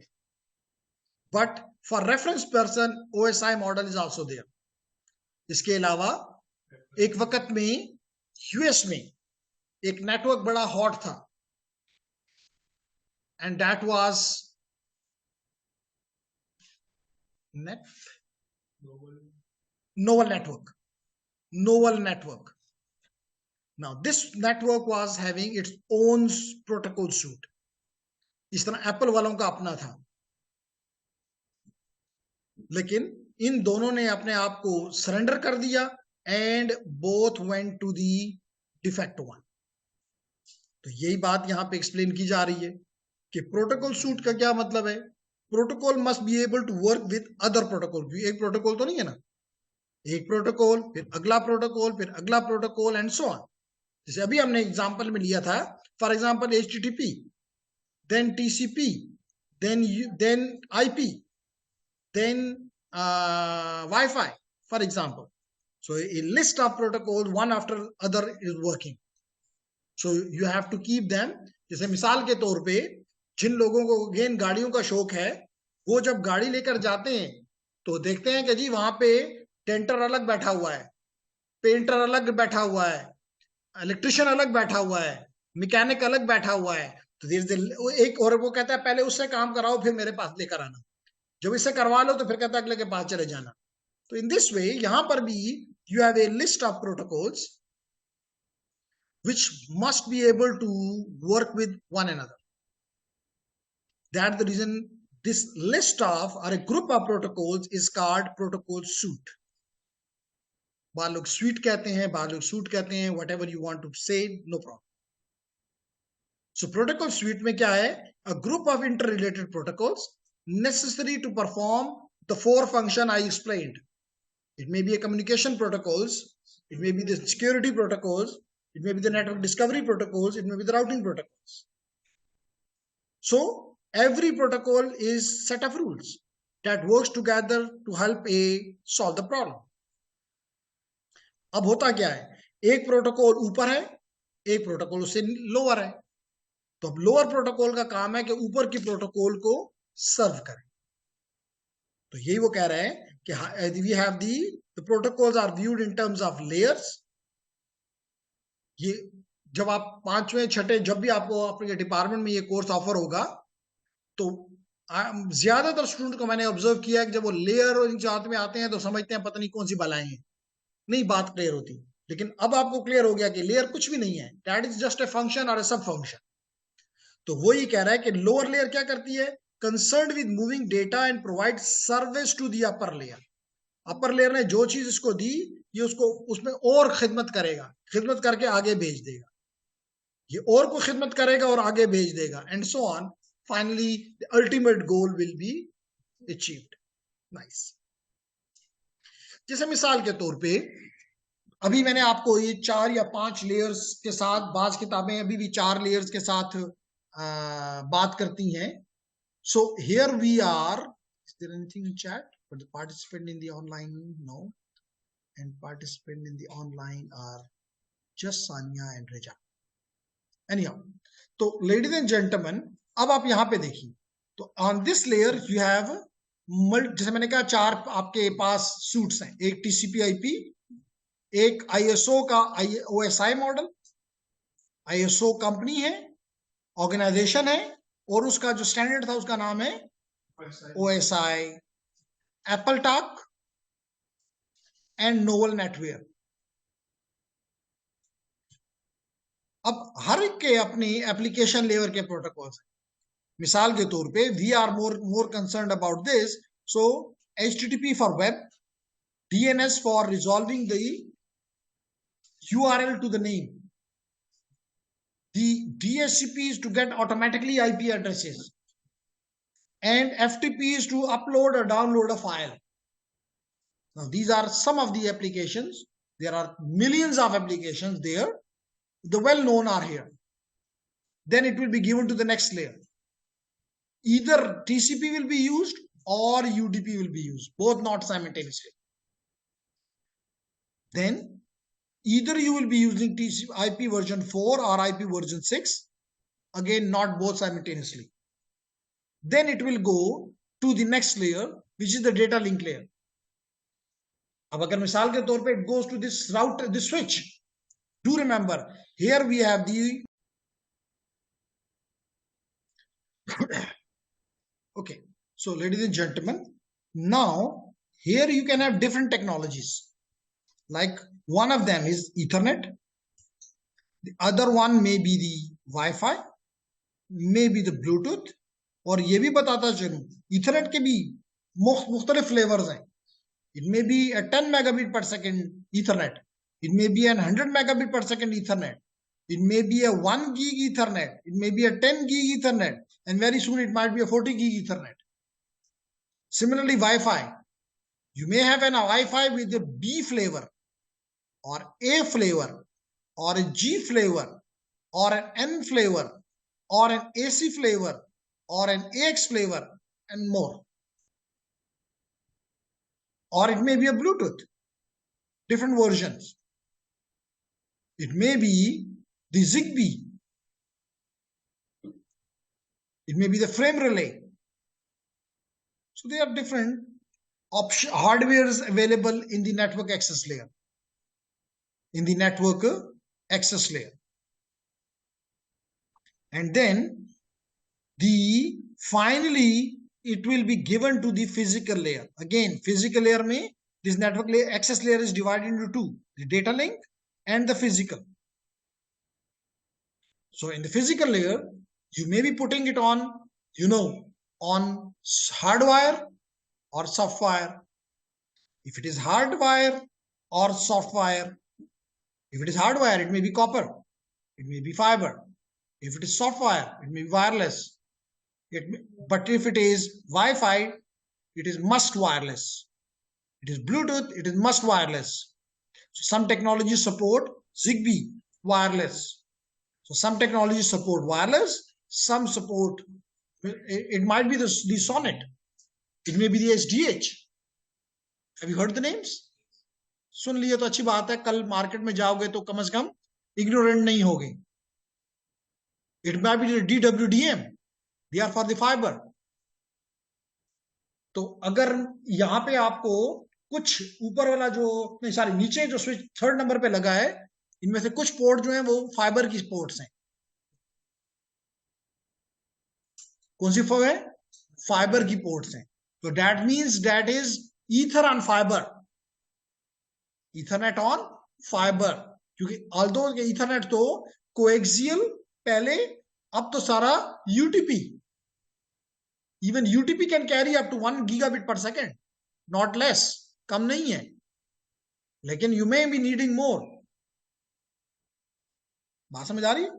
but for reference person OSI model is also there। इसके अलावा एक वक्त में US में एक नेटवर्क बड़ा हॉट था, and that was novel network. Now this network was having its own protocol suite. इस तरह एप्पल वालों का अपना था, लेकिन इन दोनों ने अपने आप को सरेंडर कर दिया and both went to the defect one. तो यही बात यहां पे एक्सप्लेन की जा रही है कि प्रोटोकॉल सूट का क्या मतलब है। Protocol must be able to work with other protocol. एक प्रोटोकॉल तो नहीं है ना, एक प्रोटोकॉल फिर अगला प्रोटोकॉल फिर अगला प्रोटोकॉल एंड सो ऑन। जैसे अभी हमने एग्जांपल में लिया था, for example HTTP, then TCP, then IP, then Wi-Fi, for example. So a list of protocols, one after other is working. So you have to keep them. जैसे मिसाल के तौर पे जिन लोगों को अगेन गाड़ियों का शौक है, वो जब गाड़ी लेकर जाते हैं तो देखते हैं कि जी वहां पे टेंटर अलग बैठा हुआ है, पेंटर अलग बैठा हुआ है, इलेक्ट्रिशियन अलग बैठा हुआ है, मैकेनिक अलग बैठा हुआ है। तो एक और वो कहता है पहले उससे काम कराओ फिर मेरे पास लेकर आना, जब इसे करवा लो तो फिर कहता है अगले के पास चले जाना। तो इन दिस वे यहां पर भी you have a list of protocols which must be able to work with one another. That's the reason this list of or a group of protocols is called protocol suite. बाद लोग suite कहते हैं, बाद लोग suite कहते हैं, whatever you want to say, no problem. So protocol suite में क्या है? A group of interrelated protocols necessary to perform the four functions I explained. It may be a communication protocols, it may be the security protocols, it may be the network discovery protocols, it may be the routing protocols. So every protocol is set of rules that works together to help a solve the problem. अब होता क्या है, एक protocol ऊपर है, एक protocol उससे lower है। तो अब लोअर प्रोटोकॉल का काम है कि ऊपर की प्रोटोकॉल को सर्व करे। तो यही वो कह रहे हैं कि we have the protocols are viewed in terms of layers. ये जब आप पांचवें छठे जब भी आपको अपने डिपार्टमेंट में ये कोर्स ऑफर होगा तो ज्यादातर स्टूडेंट को मैंने ऑब्जर्व किया है कि जब वो लेयर और इन में आते हैं तो समझते हैं पता नहीं कौन सी बलाएं हैं, नहीं बात क्लियर होती। लेकिन अब आपको क्लियर हो गया कि लेयर कुछ भी नहीं है, that is just a function और ए सब फंक्शन। तो वो ये कह रहा है कि लोअर लेयर क्या करती है, concern with moving data and provide service to the upper layer. Upper layer ने जो चीज इसको दी ये उसको उसमें और खिदमत करेगा, खिदमत करके आगे भेज देगा, ये और को खिदमत करेगा और आगे भेज देगा and so on. Finally the ultimate goal will be achieved. Nice. जैसे मिसाल के तौर पे अभी मैंने आपको ये 4 या 5 लेयर्स के साथ, बाज किताबें अभी भी 4 लेयर्स के साथ बात करती हैं। So here we are, is there anything in chat for the participant in the online? No, and participant in the online are just Sania and Reza. Anyhow, तो लेडीज एंड जेंटलमैन अब आप यहां पे देखिए, तो on this layer you have जैसे मैंने कहा 4 आपके पास सूट्स हैं, एक TCP/IP, एक ISO का OSI मॉडल, ISO कंपनी है, ऑर्गेनाइजेशन है, और उसका जो स्टैंडर्ड था उसका नाम है OSI, Apple talk and novel Netware. अब हर एक के अपनी एप्लीकेशन लेवल के प्रोटोकॉल्स हैं। मिसाल के तौर पे we are more concerned about this, so HTTP for web, DNS for resolving the URL to the name, the DHCP is to get automatically IP addresses, and FTP is to upload or download a file. Now these are some of the applications. There are millions of applications there. The well known are here. Then it will be given to the next layer. Either TCP will be used or UDP will be used, both not simultaneously. Then either you will be using IP version 4 or IP version 6, again not both simultaneously. Then it will go to the next layer, which is the data link layer. अब अगर मिसाल के तौर पे it goes to this router, this switch. Do remember, here we have the okay. So ladies and gentlemen, now here you can have different technologies. Like one of them is Ethernet, The other one may be the Wi-Fi, may be the Bluetooth, और ये भी बताता चलूं Ethernet के भी मुख्तलिफ flavours हैं. It may be a 10 megabit per second Ethernet. It may be a 100 megabit per second Ethernet. It may be a 1 gig Ethernet. It may be a 10 gig Ethernet. And very soon it might be a 40 gig Ethernet. Similarly, Wi-Fi. You may have a Wi-Fi with a B flavor or A flavor or a G flavor or an N flavor or an AC flavor or an AX flavor and more. Or it may be a Bluetooth, different versions. It may be the Zigbee. It may be the frame relay. So there are different hardwares available in the network access layer. In the network access layer. And then finally it will be given to the physical layer. Again, physical layer mein this network layer, access layer is divided into two, the data link and the physical. So in the physical layer, you may be putting it on, on hardwire or softwire. If it is hardwire or softwire, if it is hardwire, it may be copper, it may be fiber. If it is software, it may be wireless. But if it is Wi-Fi, it is must wireless. It is Bluetooth, it is must wireless. So some technologies support Zigbee wireless. So some technologies support wireless, some support, it might be the Sonnet, it may be the SDH. Have you heard the names? सुन लिए तो अच्छी बात है, कल market में जाओगे तो कम से कम ignorant नहीं होगे. It might be the DWDM, they are for the fiber. तो अगर यहाँ पे आपको कुछ ऊपर वाला जो नहीं सॉरी नीचे जो स्विच 3rd नंबर पे लगा है, इनमें से कुछ पोर्ट जो हैं वो फाइबर की पोर्ट्स हैं. कौन सी है? फाइबर की पोर्ट्स हैं. तो that means that is ether on fibre, ethernet on fibre. क्योंकि ऑल्दो ईथरनेट तो कोएक्सियल पहले, अब तो सारा UTP. Even UTP can carry up to 1 gigabit per second, not less, कम नहीं है. लेकिन you may be needing more. बात समझ आ रही है?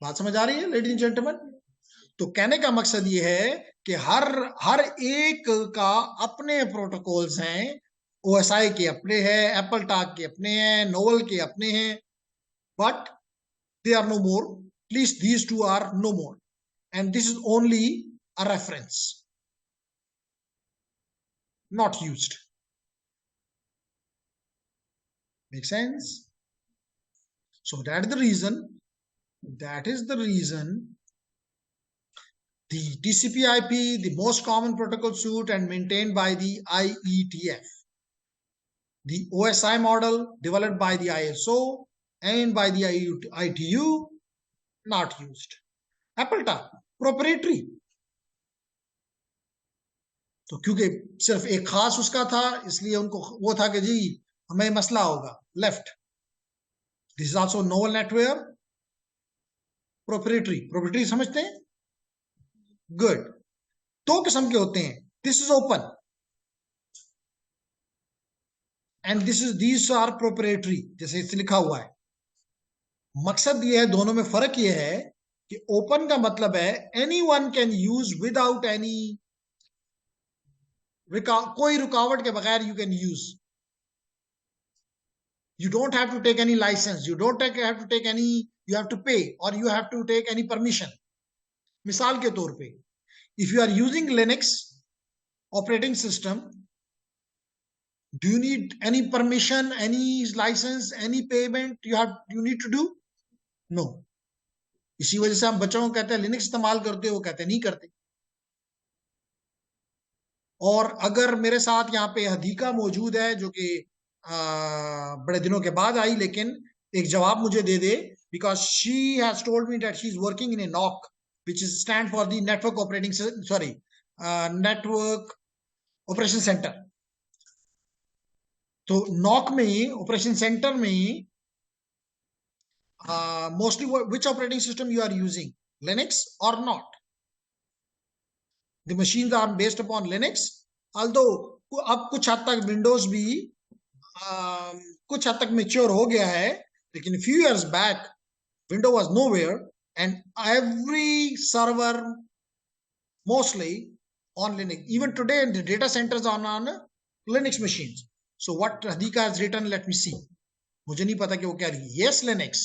बात समझ आ रही है लेडीज एंड जेंटलमैन? तो कहने का मकसद ये है कि हर एक का अपने प्रोटोकॉल्स हैं. ओएसआई के अपने हैं, एप्पल टाक के अपने हैं, नोवल के अपने हैं, but they are no more. At least these two are no more, and this is only a reference, not used. Make sense? So that is the reason the TCP/IP, the most common protocol suite and maintained by the IETF. The OSI model developed by the ISO and by the ITU, not used. AppleTalk, proprietary. तो क्योंकि सिर्फ एक खास उसका था, इसलिए उनको वो था कि जी हमें मसला होगा, left. This is also Novell NetWare, proprietary समझते हैं? गुड. दो किस्म के होते हैं. This is open and these are proprietary, जैसे इससे लिखा हुआ है. मकसद ये है, दोनों में फर्क ये है कि ओपन का मतलब है anyone can use without any, कोई रुकावट के बगैर you can use. You don't have to take any license, you don't have to take any, you have to pay or you have to take any permission. मिसाल के तौर पे, if you are using Linux operating system, do you need any permission, any license, any payment you need to do? No. इसी वजह से हम बच्चों को कहते हैं लिनक्स इस्तेमाल करते हो, वो कहते नहीं करते. और अगर मेरे साथ यहाँ पे हदीका मौजूद है जो कि बड़े दिनों के बाद आई, लेकिन एक जवाब मुझे दे दे, because she has told me that she is working in a NOC which is stand for the network operation centre. तो नॉक में, ऑपरेशन सेंटर में mostly which operating system you are using, Linux or not? The machines are based upon Linux, although अब कुछ हद तक Windows भी कुछ हद तक mature हो गया है, लेकिन few years back Windows was nowhere and every server mostly on Linux. Even today the data centers are on Linux machines. So what Radhika has written, let me see. मुझे नहीं पता कि वो क्या लिखी. Yes Linux.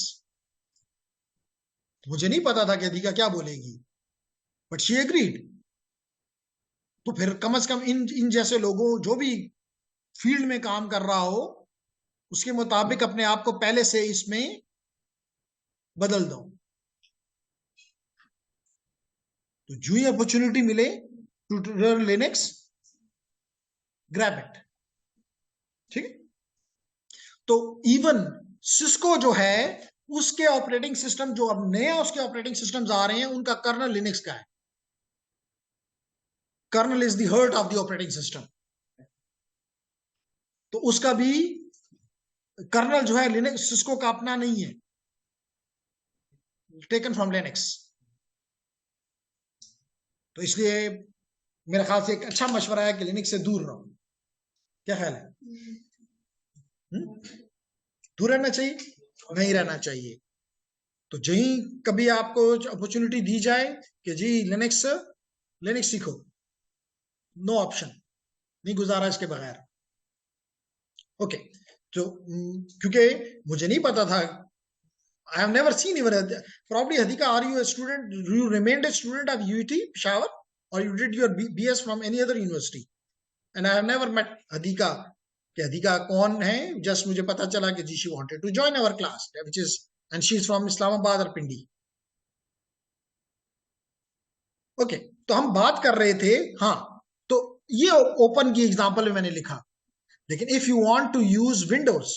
मुझे नहीं पता था कि Radhika क्या बोलेगी, but she agreed. तो फिर कम से कम इन जैसे लोगों, जो भी फील्ड में काम कर रहा हो, उसके मुताबिक अपने आप को पहले से इसमें बदल दो. तो जो ही अपॉर्चुनिटी मिले to learn Linux, grab it. ठीक है. तो इवन सिस्को जो है, उसके ऑपरेटिंग सिस्टम जो अब नया उसके ऑपरेटिंग सिस्टम्स आ रहे हैं, उनका कर्नल लिनक्स का है. Kernel is the heart of the operating system. तो उसका भी कर्नल जो है लिनक्स, सिस्को का अपना नहीं है, टेकन फ्रॉम लिनक्स. तो इसलिए मेरे ख्याल से एक अच्छा मशवरा है कि लिनक्स से दूर रहो. क्या ख्याल है? दूर रहना चाहिए, नहीं रहना चाहिए. तो जहीं कभी आपको अपॉर्चुनिटी दी जाए कि जी लिनक्स सीखो, नो ऑप्शन, नहीं गुजारा इसके बगैर. ओके. तो क्योंकि मुझे नहीं पता था, I have never seen even probably Hadika, are you a student, you remained a student of UT Peshawar or you did your BS from any other university? And I have never met Hadika. कि Hadika कौन है? Just मुझे पता चला कि जी she wanted to join our class, which is, and she is from Islamabad or Pindi. Okay, तो हम बात कर रहे थे. हाँ, तो ये ओपन की एग्जांपल में मैंने लिखा. लेकिन if you want to use Windows,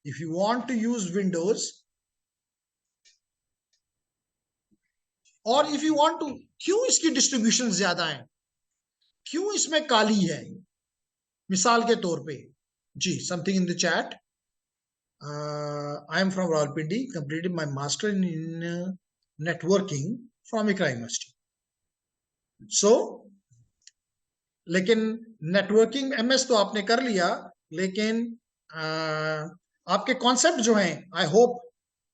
if you want to use Windows, और if you want to, क्यों इसकी डिस्ट्रीब्यूशन ज्यादा है, क्यों इसमें काली है? मिसाल के तौर पे जी, something in the chat. I am from Rawalpindi, completed my master in networking from Iqra university. So लेकिन नेटवर्किंग एमएस तो आपने कर लिया, लेकिन आपके कॉन्सेप्ट जो हैं, I hope,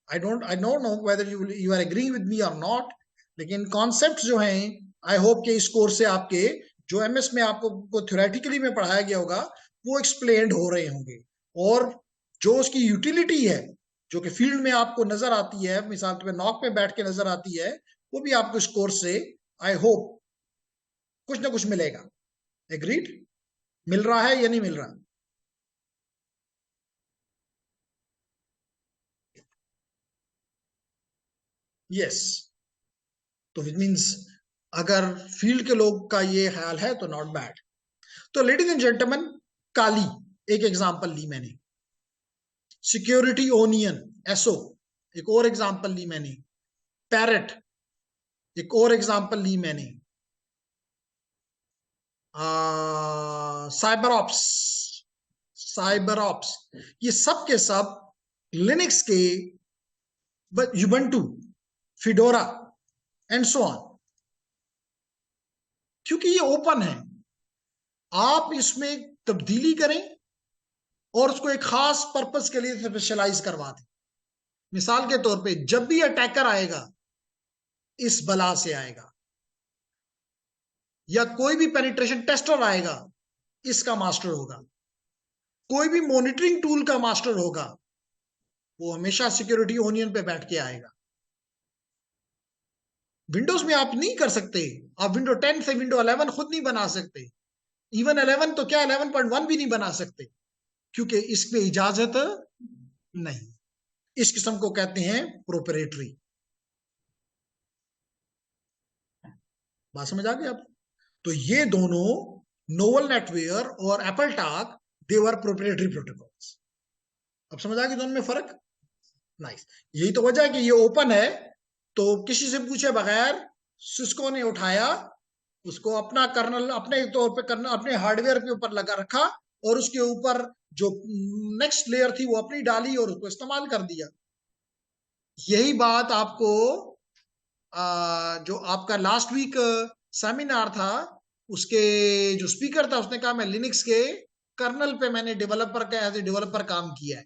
I don't know whether you are agreeing with me और नॉट, लेकिन कॉन्सेप्ट जो हैं, आई होप के इस कोर्स से आपके जो एमएस में आपको थ्योरेटिकली में पढ़ाया गया होगा, वो एक्सप्लेन्ड हो रहे होंगे. और जो उसकी यूटिलिटी है, जो कि फील्ड में आपको नजर आती है, मिसाल के नॉक पे बैठ के नजर आती है, वो भी आपको इस कोर्स से आई होप कुछ ना कुछ मिलेगा. एग्रीड? मिल रहा है या नहीं मिल रहा? यस. तो इट मींस अगर फील्ड के लोग का ये ख्याल है तो नॉट बैड. तो लेडीज एंड जेंटलमैन, काली एक एग्जांपल ली मैंने, सिक्योरिटी ओनियन एसओ एक और एग्जांपल ली मैंने, पैरेट एक और एग्जांपल ली मैंने, साइबर ऑप्स, ये सब के सब लिनक्स के, युबंटू, फिडोरा एंड सो ऑन. क्योंकि ये ओपन है, आप इसमें तब्दीली करें और उसको एक खास पर्पस के लिए स्पेशलाइज करवा दें. मिसाल के तौर पे जब भी अटैकर आएगा, इस बला से आएगा, या कोई भी पेनिट्रेशन टेस्टर आएगा, इसका मास्टर होगा, कोई भी मॉनिटरिंग टूल का मास्टर होगा, वो हमेशा सिक्योरिटी ओनियन पे बैठ के आएगा. विंडोज में आप नहीं कर सकते, आप विंडो 10 से विंडो 11 खुद नहीं बना सकते. इवन 11 तो क्या 11.1 भी नहीं बना सकते, क्योंकि इस पे इजाजत नहीं. इस किस्म को कहते हैं प्रोप्राइटरी. बात समझ आ गई आप? तो ये दोनों नोवल नेटवेयर और एप्पल टाक, दे वर प्रोप्राइटरी प्रोटोकॉल्स. अब समझ आ गई दोनों में फर्क? नाइस. यही तो वजह है कि ये ओपन है, तो किसी से पूछे बगैर सिस्को ने उठाया, उसको अपना कर्नल अपने तौर पे कर्नल अपने हार्डवेयर के ऊपर लगा रखा, और उसके ऊपर जो नेक्स्ट लेयर थी वो अपनी डाली और उसको इस्तेमाल कर दिया. यही बात आपको जो आपका लास्ट वीक सेमिनार था, उसके जो स्पीकर था उसने कहा मैं लिनक्स के कर्नल पे मैंने डेवलपर का एज ए डेवलपर काम किया है।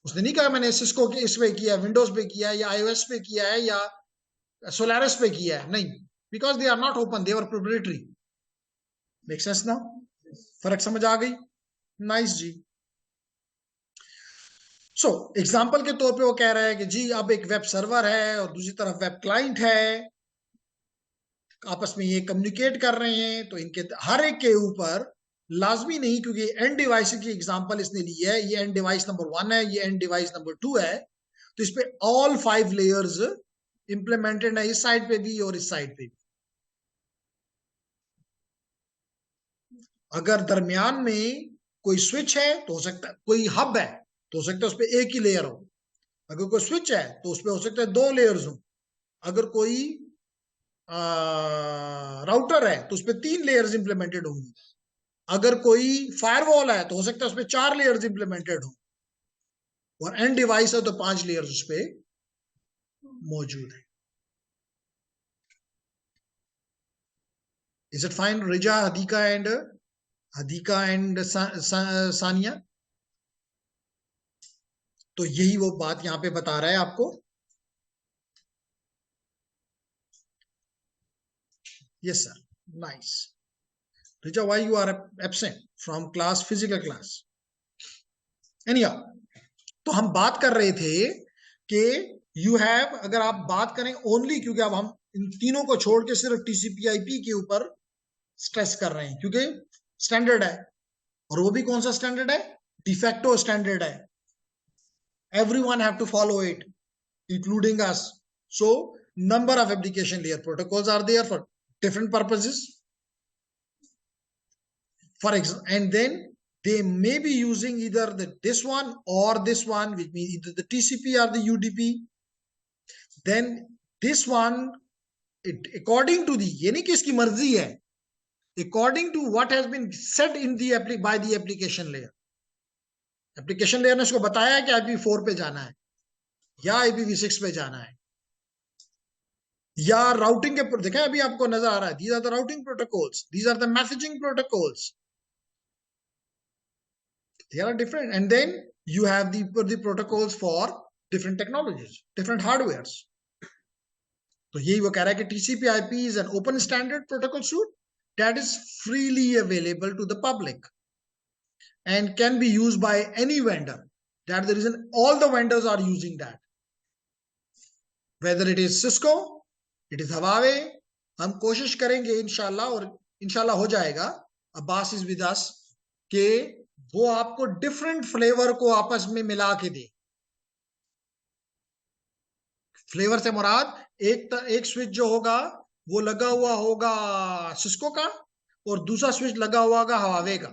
उसने नहीं कहा मैंने सिस्को के इस पे किया, विंडोज पे किया है, या आईओएस पे किया है, या सोलारिस पे किया है, नहीं, because they are not open, they are proprietary. Make sense ना? फर्क समझ आ गई? नाइस जी। सो एग्जाम्पल के तौर पे वो कह रहा है कि जी अब एक वेब सर्वर है और दूसरी तरफ वेब क्लाइंट है, आपस में ये कम्युनिकेट कर रहे हैं, तो इनके हर एक के ऊपर लाजमी नहीं, क्योंकि एंड डिवाइस की एग्जांपल इसने ली है, ये एंड डिवाइस नंबर 1 है, ये एंड डिवाइस नंबर 2 है, तो इस पे ऑल 5 लेयर्स इंप्लीमेंटेड है, इस साइड पे भी और इस साइड पे भी। अगर दरमियान में कोई स्विच है तो हो सकता है, कोई हब है तो हो सकता है उस पर एक ही लेयर हो, अगर कोई स्विच है तो उस पर हो सकता है 2 लेयर्स हो, अगर कोई राउटर है तो उस पर 3 लेयर्स इंप्लीमेंटेड होंगी, अगर कोई फायरवॉल है तो हो सकता है उस पर 4 लेयर्स इंप्लीमेंटेड हो, और एंड डिवाइस है तो 5 लेयर्स उस पर मौजूद है। Is it fine Riza, Hadiqa and Sania? तो यही वो बात यहां पे बता रहा है आपको। Yes sir, nice. Riza, why you are absent from class, physical class? Anyhow, तो हम बात कर रहे थे कि यू हैव, अगर आप बात करें ओनली, क्योंकि अब हम इन तीनों को छोड़ के सिर्फ टीसीपी/आईपी के ऊपर स्ट्रेस कर रहे हैं, क्योंकि स्टैंडर्ड है, और वो भी कौन सा स्टैंडर्ड है? डिफेक्टो स्टैंडर्ड है, everyone have to follow it, including us. So number of application layer protocols are there for different purposes, for example, and then they may be using either this one or this one, which means either the TCP or the UDP. Then this one, according to the, ये नहीं कि इसकी मर्जी है, according to what has been said in the by the application layer. Application layer ने उसको बताया कि IPv4 पे जाना है या IPv6 पे जाना है, या राउटिंग के, देखें अभी आपको नजर आ रहा है, these are the routing protocols, these are the messaging protocols, they are different, and then you have the protocols for different technologies, different hardwares. तो यही वो कह रहा है कि TCP/IP is an open standard protocol suite that is freely available to the public and can be used by any vendor. That's the reason all the vendors are using that, whether it is Cisco, it is Huawei. हम कोशिश करेंगे इंशाल्लाह, और इंशाल्लाह हो जाएगा, Abbas is with us, कि वो आपको डिफरेंट फ्लेवर को आपस में मिला के दे। फ्लेवर से मुराद एक स्विच जो होगा वो लगा हुआ होगा सिस्को का, और दूसरा स्विच लगा हुआ होगा हवावे का।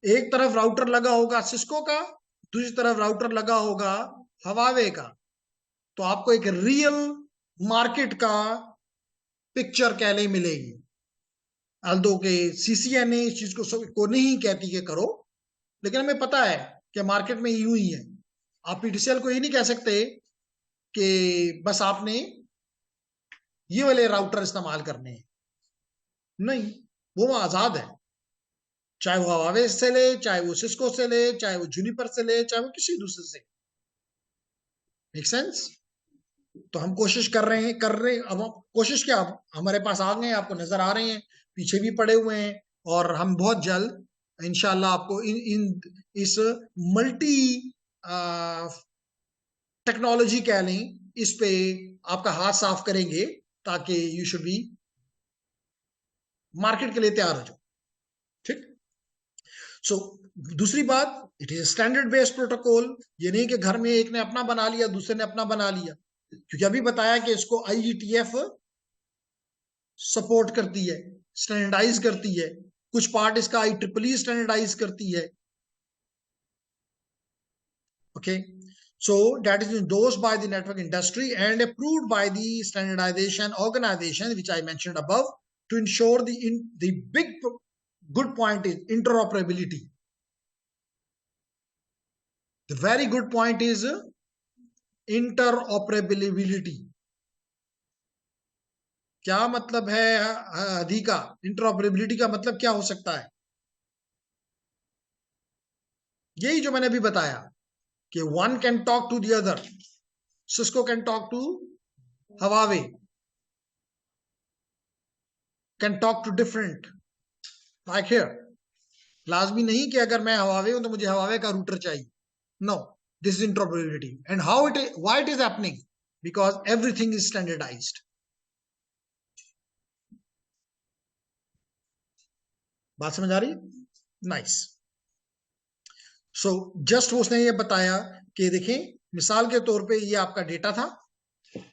एक तरफ राउटर लगा होगा सिस्को का, दूसरी तरफ राउटर लगा होगा हवावे का। तो आपको एक रियल मार्केट का पिक्चर कह ले मिलेगी। अल्दो के CCNA इस चीज को नहीं कहती कि करो, लेकिन हमें पता है कि मार्केट में यूं ही है। आप PTCL को ये नहीं कह सकते कि बस आपने ये वाले राउटर इस्तेमाल करने हैं, नहीं, वो आजाद है, चाहे वो हवावे से ले, चाहे वो सिस्को से ले, चाहे वो जूनिपर से ले, चाहे वो किसी दूसरे से। Make sense? तो हम कोशिश कर रहे हैं, अब कोशिश क्या, हमारे पास आ गए, आपको नजर आ रहे हैं, पीछे भी पड़े हुए हैं, और हम बहुत जल्द इंशाल्लाह आपको इस मल्टी टेक्नोलॉजी कह लें, इस पे आपका हाथ साफ करेंगे, ताकि यू शुड बी मार्केट के लिए तैयार हो जाओ। ठीक? सो दूसरी बात, it is standard based protocol. ये नहीं कि घर में एक ने अपना बना लिया, दूसरे ने अपना बना लिया, क्योंकि अभी बताया कि इसको IETF सपोर्ट करती है, स्टैंडर्डाइज करती है, कुछ पार्ट इसका IEEE स्टैंडर्डाइज करती है। Okay, so that is endorsed by the network industry and approved by the standardization organization which I mentioned above, to ensure the big good point is interoperability. The very good point is interoperability क्या मतलब है? अधिका interoperability का मतलब क्या हो सकता है? यही जो मैंने अभी बताया कि one can talk to the other. Cisco can talk to Huawei, can talk to different, like here. लाजमी नहीं कि अगर मैं हवावे हूं तो मुझे हवावे का रूटर चाहिए. No, this is interoperability. And how it is, why it is happening? Because everything is standardized. बात समझ आ रही? नाइस. सो जस्ट उसने ये बताया कि देखें, मिसाल के तौर पे ये आपका डेटा था,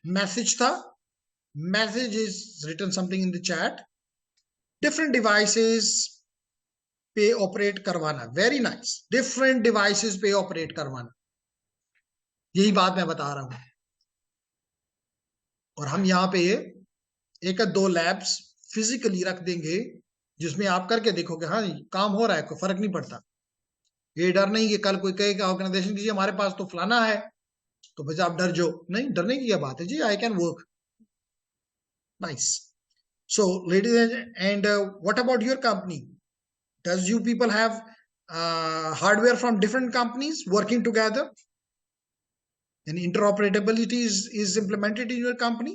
मैसेज था, message is written something in the chat, different devices पे ऑपरेट करवाना. Very nice. डिफरेंट डिवाइसेस पे ऑपरेट करवाना, यही बात मैं बता रहा हूं. और हम यहाँ पे एक या दो लैब्स फिजिकली रख देंगे जिसमें आप करके देखोगे हाँ काम हो रहा है, कोई फर्क नहीं पड़ता. ये डर नहीं कि कल कोई कहेगा ऑर्गेनाइजेशन दीजिए हमारे पास तो फलाना है तो बस आप डर जो नहीं, डरने की क्या बात है जी. I can work. Nice. So ladies and what about your company? Does you people have hardware from different companies working together and interoperability is implemented in your company?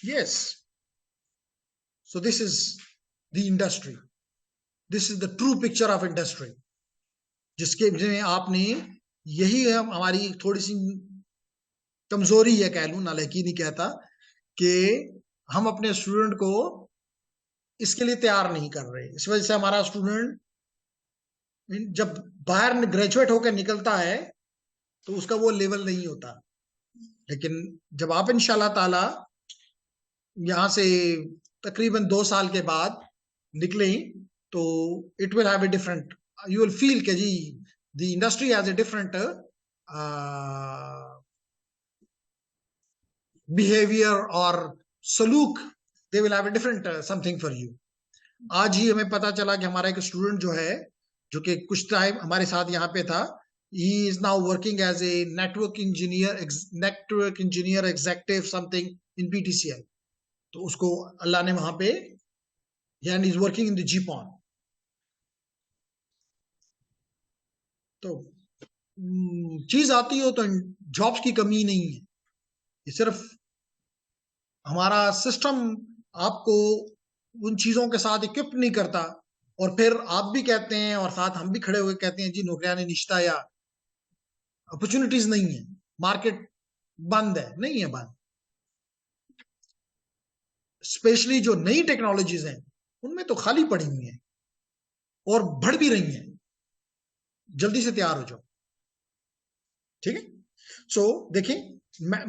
Yes. So this is the industry. This is the true picture of industry. जिसके में आपने यही हमारी थोड़ी सी कमजोरी है, कह लूं, नालायकी नहीं कहता, कि हम अपने स्टूडेंट को इसके लिए तैयार नहीं कर रहे. इस वजह से हमारा स्टूडेंट जब बाहर ग्रेजुएट होकर निकलता है तो उसका वो लेवल नहीं होता. लेकिन जब आप इंशाल्लाह ताला यहां से तकरीबन 2 साल के बाद निकले तो it will have a different, you will feel कि जी the industry has a different behavior or सलूक. they will have a different something for you. आज ही हमें पता चला कि हमारा एक स्टूडेंट जो है, जो कि कुछ टाइम हमारे साथ यहाँ पे था, he is now working as a network engineer executive something in PTCL. तो उसको अल्लाह ने वहां पे, and he is working in the GPON. तो चीज आती हो तो जॉब्स की कमी नहीं है. ये सिर्फ हमारा सिस्टम आपको उन चीजों के साथ इक्विप नहीं करता. और फिर आप भी कहते हैं और साथ हम भी खड़े हुए कहते हैं जी नौकरियां ने निश्चित या अपॉर्चुनिटीज नहीं है, मार्केट बंद है. नहीं है बंद. स्पेशली जो नई टेक्नोलॉजीज हैं उनमें तो खाली पड़ी हुई हैं और बढ़ भी रही हैं. जल्दी से तैयार हो जाओ. ठीक है. सो देखें,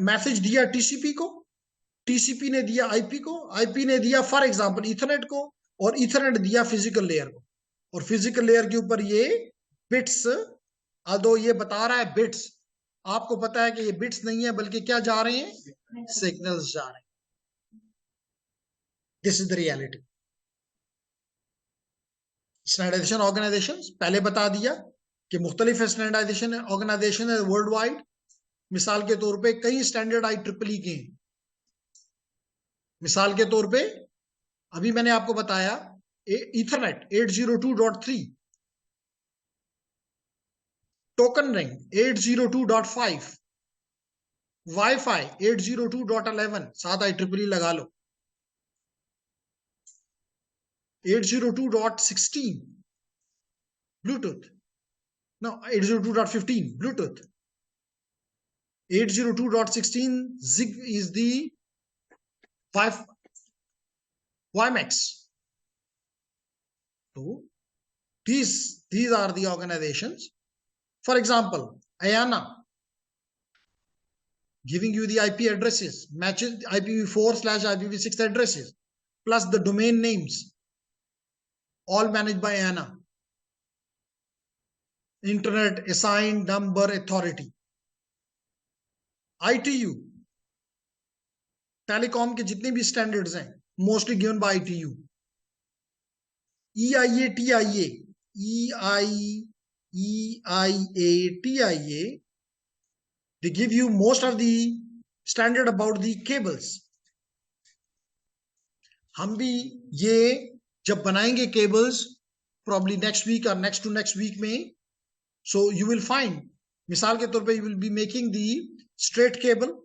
मैसेज दिया टीसीपी को, टीसीपी ने दिया आईपी को, आईपी ने दिया फॉर एग्जांपल ईथरनेट को, और ईथरनेट दिया फिजिकल लेयर को. और फिजिकल लेयर के ऊपर ये बिट्स, आदो ये बता रहा है बिट्स, आपको पता है कि ये बिट्स नहीं है बल्कि क्या जा रहे हैं, सिग्नल्स जा रहे हैं. This is the reality. Standardisation organisation पहले बता दिया कि मुख्तलिफ स्टैंडर्डाइजेशन ऑर्गेनाइजेशन है वर्ल्ड वाइड. मिसाल के तौर पे कई स्टैंडर्ड IEEE के हैं. मिसाल के तौर पे अभी मैंने आपको बताया ईथरनेट 802.3, टोकन रिंग 802.5, वाईफाई 802.11, साथ IEEE लगा लो. 802.16 Bluetooth, no 802.15 Bluetooth. 802.16 Zig is the WiMAX. So these are the organizations. For example, IANA giving you the IP addresses, matches IPv4/IPv6 addresses, plus the domain names, all managed by IANA. Internet Assigned Number Authority. ITU, telecom के जितने भी standards हैं mostly given by ITU. EIA, TIA, EIA, TIA, they give you most of the standard about the cables. हम भी ये जब बनाएंगे cables probably next week or next to next week में, so you will find, मिसाल के तौर पे you will be making the straight cable,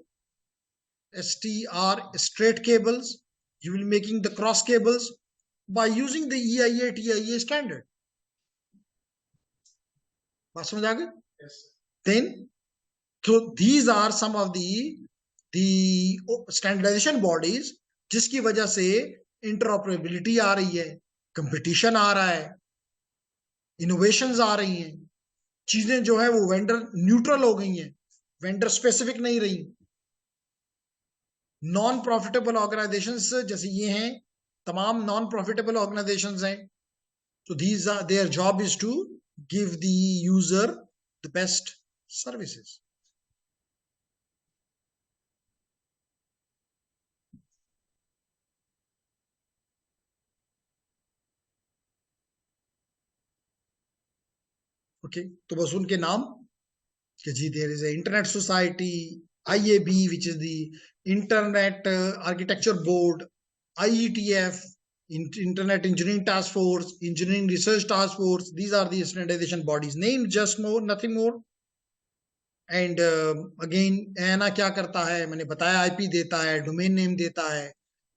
STR, straight cables. You will be making the cross cables by using the EIA, TIA standard. बात समझ आ गई? Yes. Then, so these are some of the standardization bodies जिसकी वजह से interoperability आ रही है, competition आ रहा है, innovations आ रही हैं, चीजें जो है वो vendor neutral हो गई हैं, vendor specific नहीं रही. नॉन प्रॉफिटेबल ऑर्गेनाइजेशंस जैसे ये हैं, तमाम नॉन प्रॉफिटेबल ऑर्गेनाइजेशंस हैं. So these are, their job is to give the user the best services. Okay, तो बस उनके नाम कि जी there is a Internet Society, IAB, which is the Internet Architecture Board, IETF, Internet Engineering Task Force, Engineering Research Task Force. These are the standardization bodies. Name just more, nothing more. And again, ANA क्या करता है, मैंने बताया, IP देता है, domain name देता है,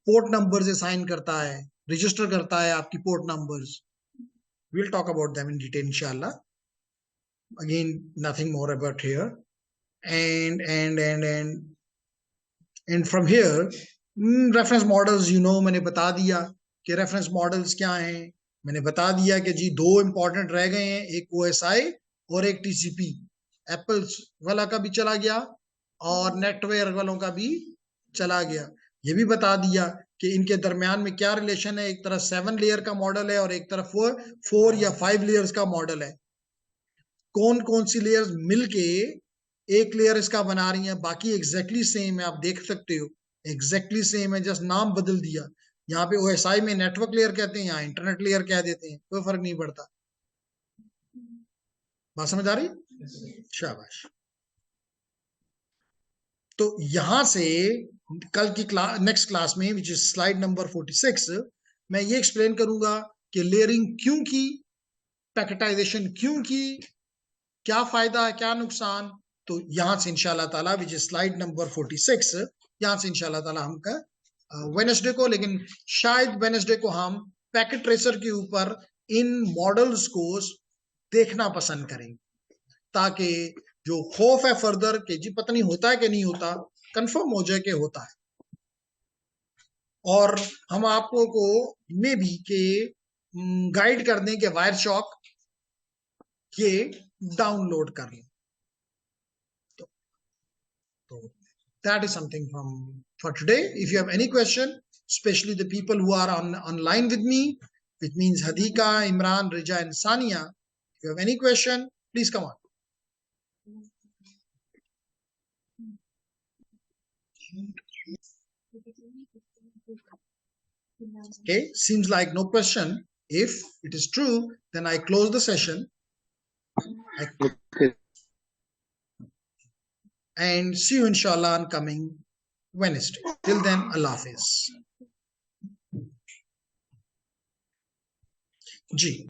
port numbers assign करता है, रजिस्टर करता है आपकी port numbers. We'll talk about them in detail, inshallah. Again, nothing more about here. And from here, reference models, you know, मैंने बता दिया कि reference models क्या हैं. मैंने बता दिया कि जी दो important रह गए हैं, एक OSI और एक TCP. एप्पल्स वाला का भी चला गया और नेटवेयर वालों का भी चला गया. ये भी बता दिया कि इनके दरमियान में क्या रिलेशन है. एक तरफ 7 लेयर का मॉडल है और एक तरफ 4 या 5 लेयर्स का मॉडल है. कौन कौन सी लेयर्स मिलके एक लेयर इसका बना रही हैं, बाकी एग्जैक्टली सेम है. आप देख सकते हो एग्जैक्टली सेम है, जस्ट नाम बदल दिया. यहाँ पे OSI में नेटवर्क लेयर कहते हैं, यहाँ इंटरनेट लेयर कह देते हैं, कोई फर्क नहीं पड़ता. बात समझ आ रही? शाबाश. तो यहां से कल की क्लास, नेक्स्ट क्लास में, विच इज स्लाइड नंबर 46, मैं ये एक्सप्लेन करूंगा कि लेयरिंग क्यों की, पैकेटाइजेशन क्यों की, क्या फायदा है, क्या नुकसान. तो यहां से इंशाल्लाह ताला, विच इज स्लाइड नंबर 46, यहां से इंशाल्लाह ताला हमका वेडनेसडे को, लेकिन शायद वेडनेसडे को हम पैकेट ट्रेसर के ऊपर इन मॉडल्स को देखना पसंद करेंगे, ताकि जो खौफ है फर्दर कि जी पता नहीं होता है कि नहीं होता, कंफर्म हो जाए कि होता है. और हम आपको को मे बी के गाइड कर दें कि वायरशॉक ये डाउनलोड कर लें. तो that is something from for today. If you have any question, especially the people who are online with me, which means Hadika, Imran, Rija and Sania, if you have any question, please come on. Okay, seems like no question. If it is true, then I close the session. Okay. And see you inshallah on coming Wednesday. Till then, Allah Hafiz. Ji.